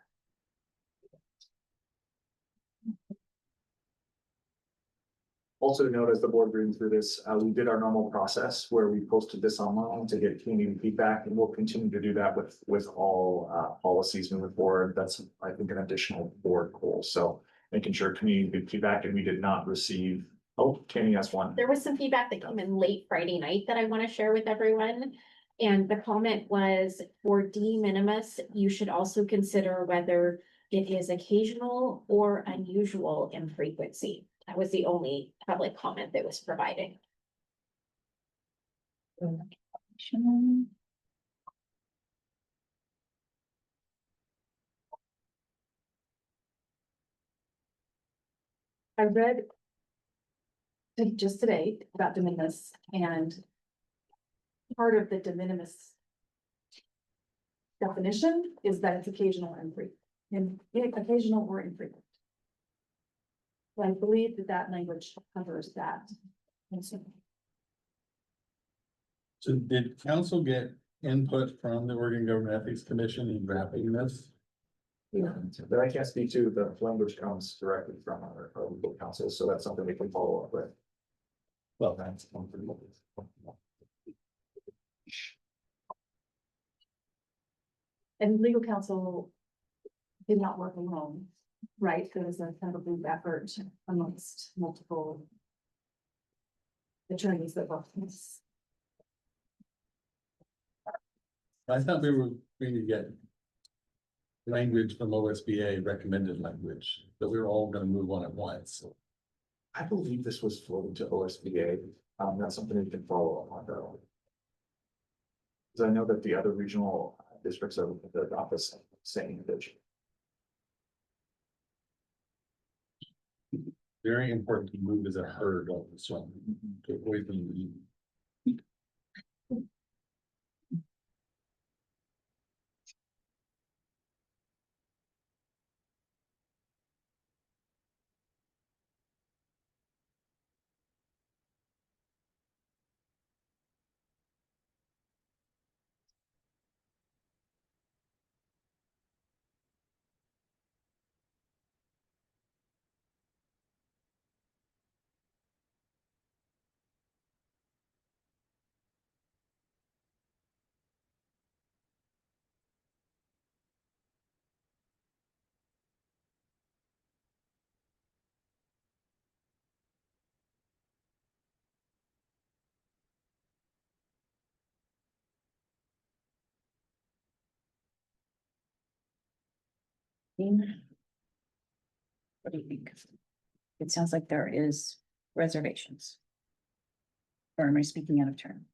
Also to note, as the board reading through this, we did our normal process where we posted this online to get community feedback, and we'll continue to do that with all policies moving forward. That's, I think, an additional board goal. So making sure community feedback, and we did not receive, oh, Tammy has one. There was some feedback that came in late Friday night that I want to share with everyone. And the comment was, for de minimis, you should also consider whether it is occasional or unusual in frequency. That was the only public comment that was provided. I read just today about de minimis, and part of the de minimis definition is that it's occasional and occasional or infrequent. So I believe that that language covers that. So did council get input from the Oregon Government Ethics Commission in drafting this? Yeah, but I can't speak to the language comes directly from our legal counsel, so that's something we can follow up with. Well, that's comfortable. And legal counsel did not work alone, right? There was a kind of a group effort amongst multiple attorneys that worked on this. I thought we were going to get language from OSBA, recommended language, that we were all gonna move on at once. I believe this was floated to OSBA. That's something we can follow up on though. Because I know that the other regional districts of the office saying that. Very important to move as a herd on this one, to avoid the lead. What do you think? It sounds like there is reservations. Or am I speaking out of turn?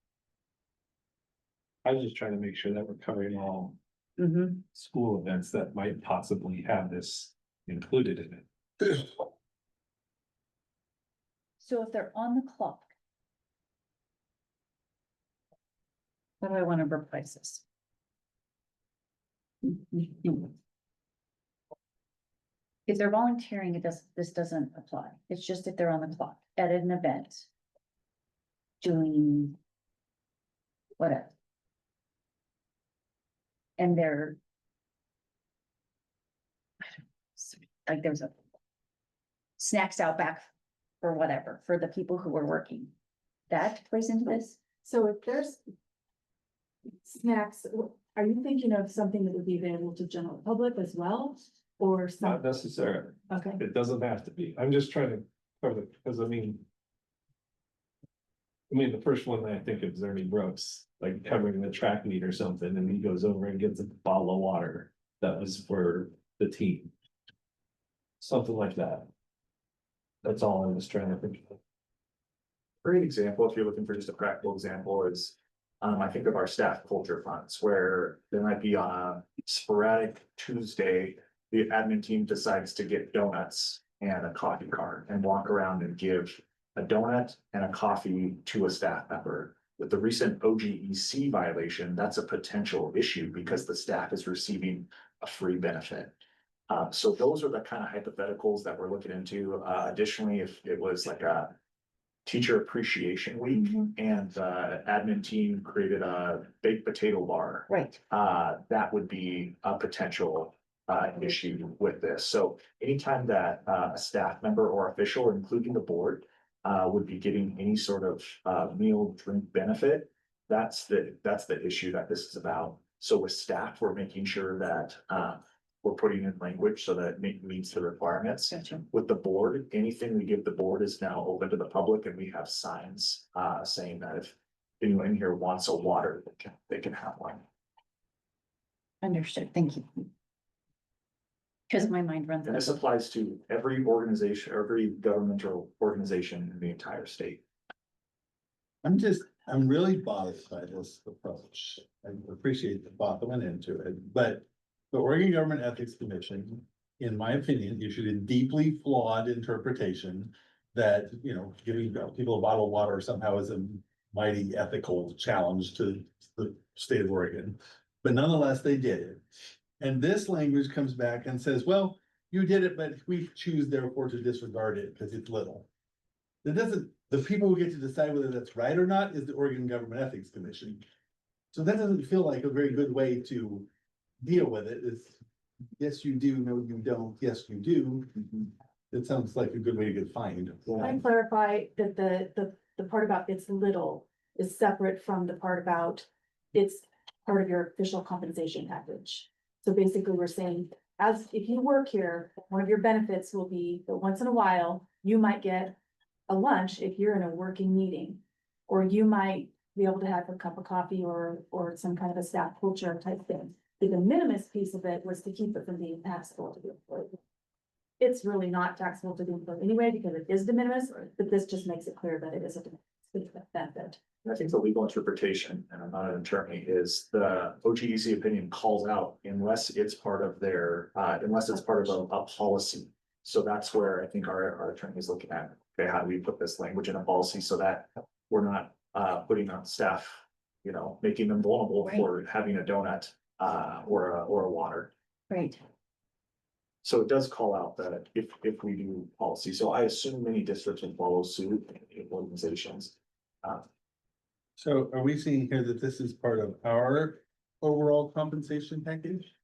I was just trying to make sure that we're covering all Mm-hmm. school events that might possibly have this included in it. So if they're on the clock. How do I want to replace this? If they're volunteering, this doesn't apply. It's just if they're on the clock at an event. Doing. Whatever. And they're. Like there's a. Snacks out back. Or whatever, for the people who are working. That plays into this? So if there's snacks, are you thinking of something that would be available to general public as well? Or Not some, necessarily. okay, It doesn't have to be. I'm just trying to cover it, because I mean. The first one that I think of is Ernie Brooks, like covering the track meet or something, and he goes over and gets a bottle of water. That was for the team. Something like that. That's all I was trying to think of. Great example, if you're looking for just a practical example, is I think of our staff culture funds, where there might be on a sporadic Tuesday, the admin team decides to get donuts and a coffee cart and walk around and give a donut and a coffee to a staff member. With the recent OGEC violation, that's a potential issue because the staff is receiving a free benefit. So those are the kind of hypotheticals that we're looking into. Additionally, if it was like a teacher appreciation week and the admin team created a baked potato bar. Right. That would be a potential issue with this. So anytime that a staff member or official, including the board, would be getting any sort of meal, drink benefit, that's the issue that this is about. So with staff, we're making sure that we're putting in language so that it meets the requirements. Gotcha. With the board, anything we give the board is now open to the public, and we have signs saying that if anyone in here wants a water, they can have one. Understood, thank you. Because my mind runs. And this applies to every organization, every governmental organization in the entire state. I'm really bothered by this approach. I appreciate the thought that went into it, but the Oregon Government Ethics Commission, in my opinion, issued a deeply flawed interpretation that, giving people a bottle of water somehow is a mighty ethical challenge to the state of Oregon. But nonetheless, they did it. And this language comes back and says, well, you did it, but we choose therefore to disregard it because it's little. The people who get to decide whether that's right or not is the Oregon Government Ethics Commission. So that doesn't feel like a very good way to deal with it. It's, yes, you do, no, you don't, yes, you do. It sounds like a good way to get fined. I clarify that the part about it's little is separate from the part about it's part of your official compensation package. So basically, we're saying, as if you work here, one of your benefits will be that once in a while, you might get a lunch if you're in a working meeting. Or you might be able to have a cup of coffee or some kind of a staff culture type thing. The de minimis piece of it was to keep it from being taxable to the employee. It's really not taxable to the employee anyway, because it is de minimis, but this just makes it clear that it is a de minimis benefit. I think the legal interpretation, and I'm not an attorney, is the OGEC opinion calls out unless it's part of their, unless it's part of a policy. So that's where I think our attorney is looking at, okay, how do we put this language in a policy so that we're not putting on staff, you know, making them vulnerable for having a donut, or a water. Right. So it does call out that if we do policy, so I assume many districts will follow suit, organizations. So are we seeing here that this is part of our overall compensation package?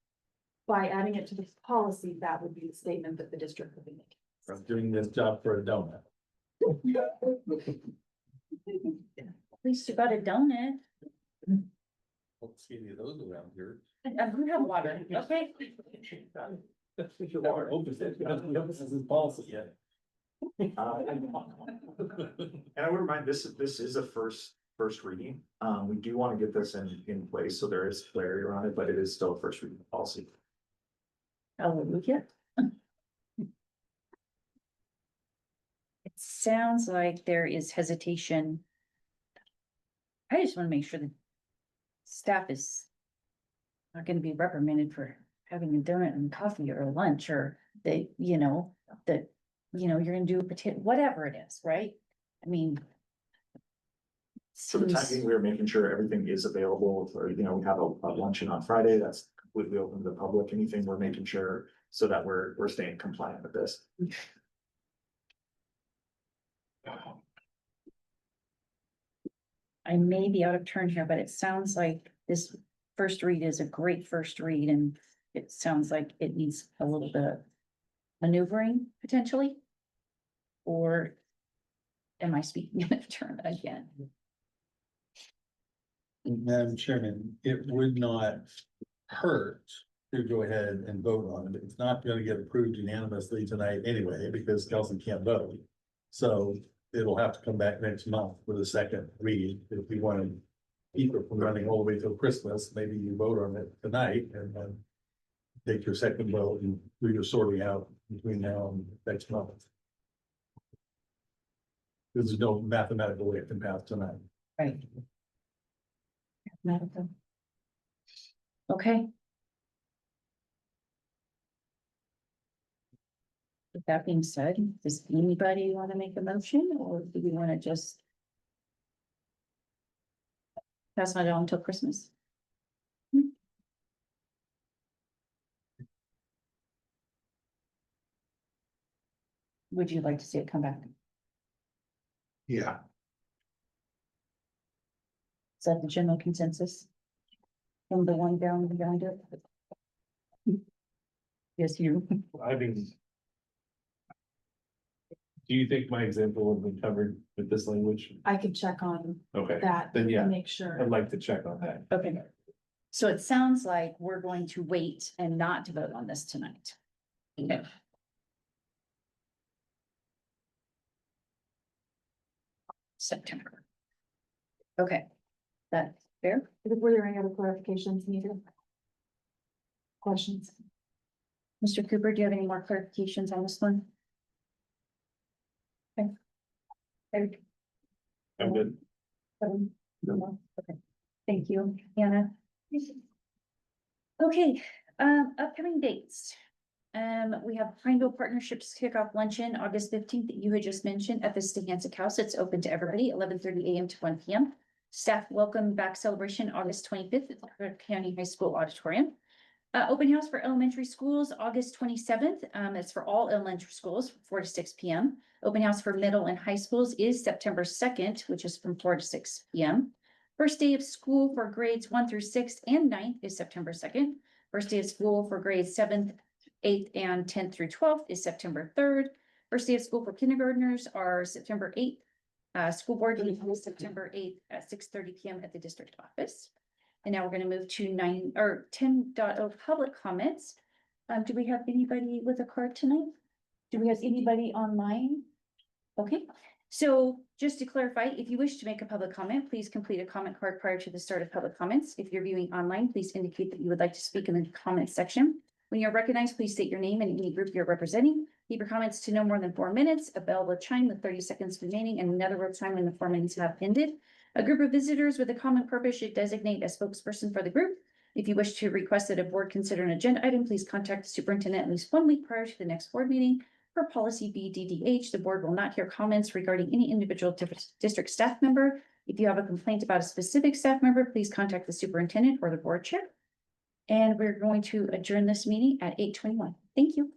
By adding it to this policy, that would be the statement that the district would be making. From doing this job for a donut? At least you got a donut. Don't see any of those around here. We have water, okay? This is policy yet. And I would remind, this is a first reading. We do want to get this in place, so there is clarity around it, but it is still a first reading policy. Hallelujah. It sounds like there is hesitation. I just want to make sure that staff is not going to be reprimanded for having a donut and coffee or lunch, or that, you know, you're gonna do a potato, whatever it is, right? I mean. For the time seems- being, we are making sure everything is available for, you know, we have a luncheon on Friday, that's completely open to the public, anything we're making sure so that we're staying compliant with this. I may be out of turn here, but it sounds like this first read is a great first read, and it sounds like it needs a little bit of maneuvering potentially. Or am I speaking out of turn again? Madam Chairman, it would not hurt to go ahead and vote on it. It's not gonna get approved unanimously tonight anyway, because Kelsey can't vote. So it'll have to come back next month with a second read. If we want to keep it from running all the way till Christmas, maybe you vote on it tonight and then take your second vote and do your sorting out between now and next month. There's no mathematical way it can pass tonight. Right. Medical. Okay. With that being said, does anybody want to make a motion, or do we want to just pass it on until Christmas? Would you like to see it come back? Yeah. Is that the general consensus? From the one down behind it? Yes, you. I mean. Do you think my example would be covered with this language? I could check on Okay, that then yeah, and make sure. I'd like to check on that. Okay. So it sounds like we're going to wait and not to vote on this tonight. Okay. September. Okay, that's fair. Were there any other clarifications needed? Questions? Mr. Cooper, do you have any more clarifications on this one? Okay. Eric? I'm good. Okay, thank you, Anna. Okay, upcoming dates. We have Pineville Partnerships Kickoff Luncheon, August 15th, that you had just mentioned at the Stehansik House. It's open to everybody, 11:30 a.m. to 1 p.m. Staff Welcome Back Celebration, August 25th at the Clark County High School Auditorium. Open house for elementary schools, August 27th. It's for all elementary schools, 4 to 6 p.m. Open house for middle and high schools is September 2nd, which is from 4 to 6 p.m. First day of school for grades 1 through 6 and 9th is September 2nd. First day of school for grades 7th, 8th, and 10th through 12th is September 3rd. First day of school for kindergartners are September 8th. School board meeting is September 8th at 6:30 p.m. at the district office. And now we're going to move to 10.0 public comments. Do we have anybody with a card tonight? Do we have anybody online? Okay, so just to clarify, if you wish to make a public comment, please complete a comment card prior to the start of public comments. If you're viewing online, please indicate that you would like to speak in the comments section. When you're recognized, please state your name and any group you're representing. Keep your comments to no more than 4 minutes. A bell will chime with 30 seconds remaining, and another will chime when the 4 minutes have ended. A group of visitors with a common purpose should designate a spokesperson for the group. If you wish to request that a board consider an agenda item, please contact the superintendent at least 1 week prior to the next board meeting. For policy BDDH, the board will not hear comments regarding any individual district staff member. If you have a complaint about a specific staff member, please contact the superintendent or the board chair. And we're going to adjourn this meeting at 8:21. Thank you.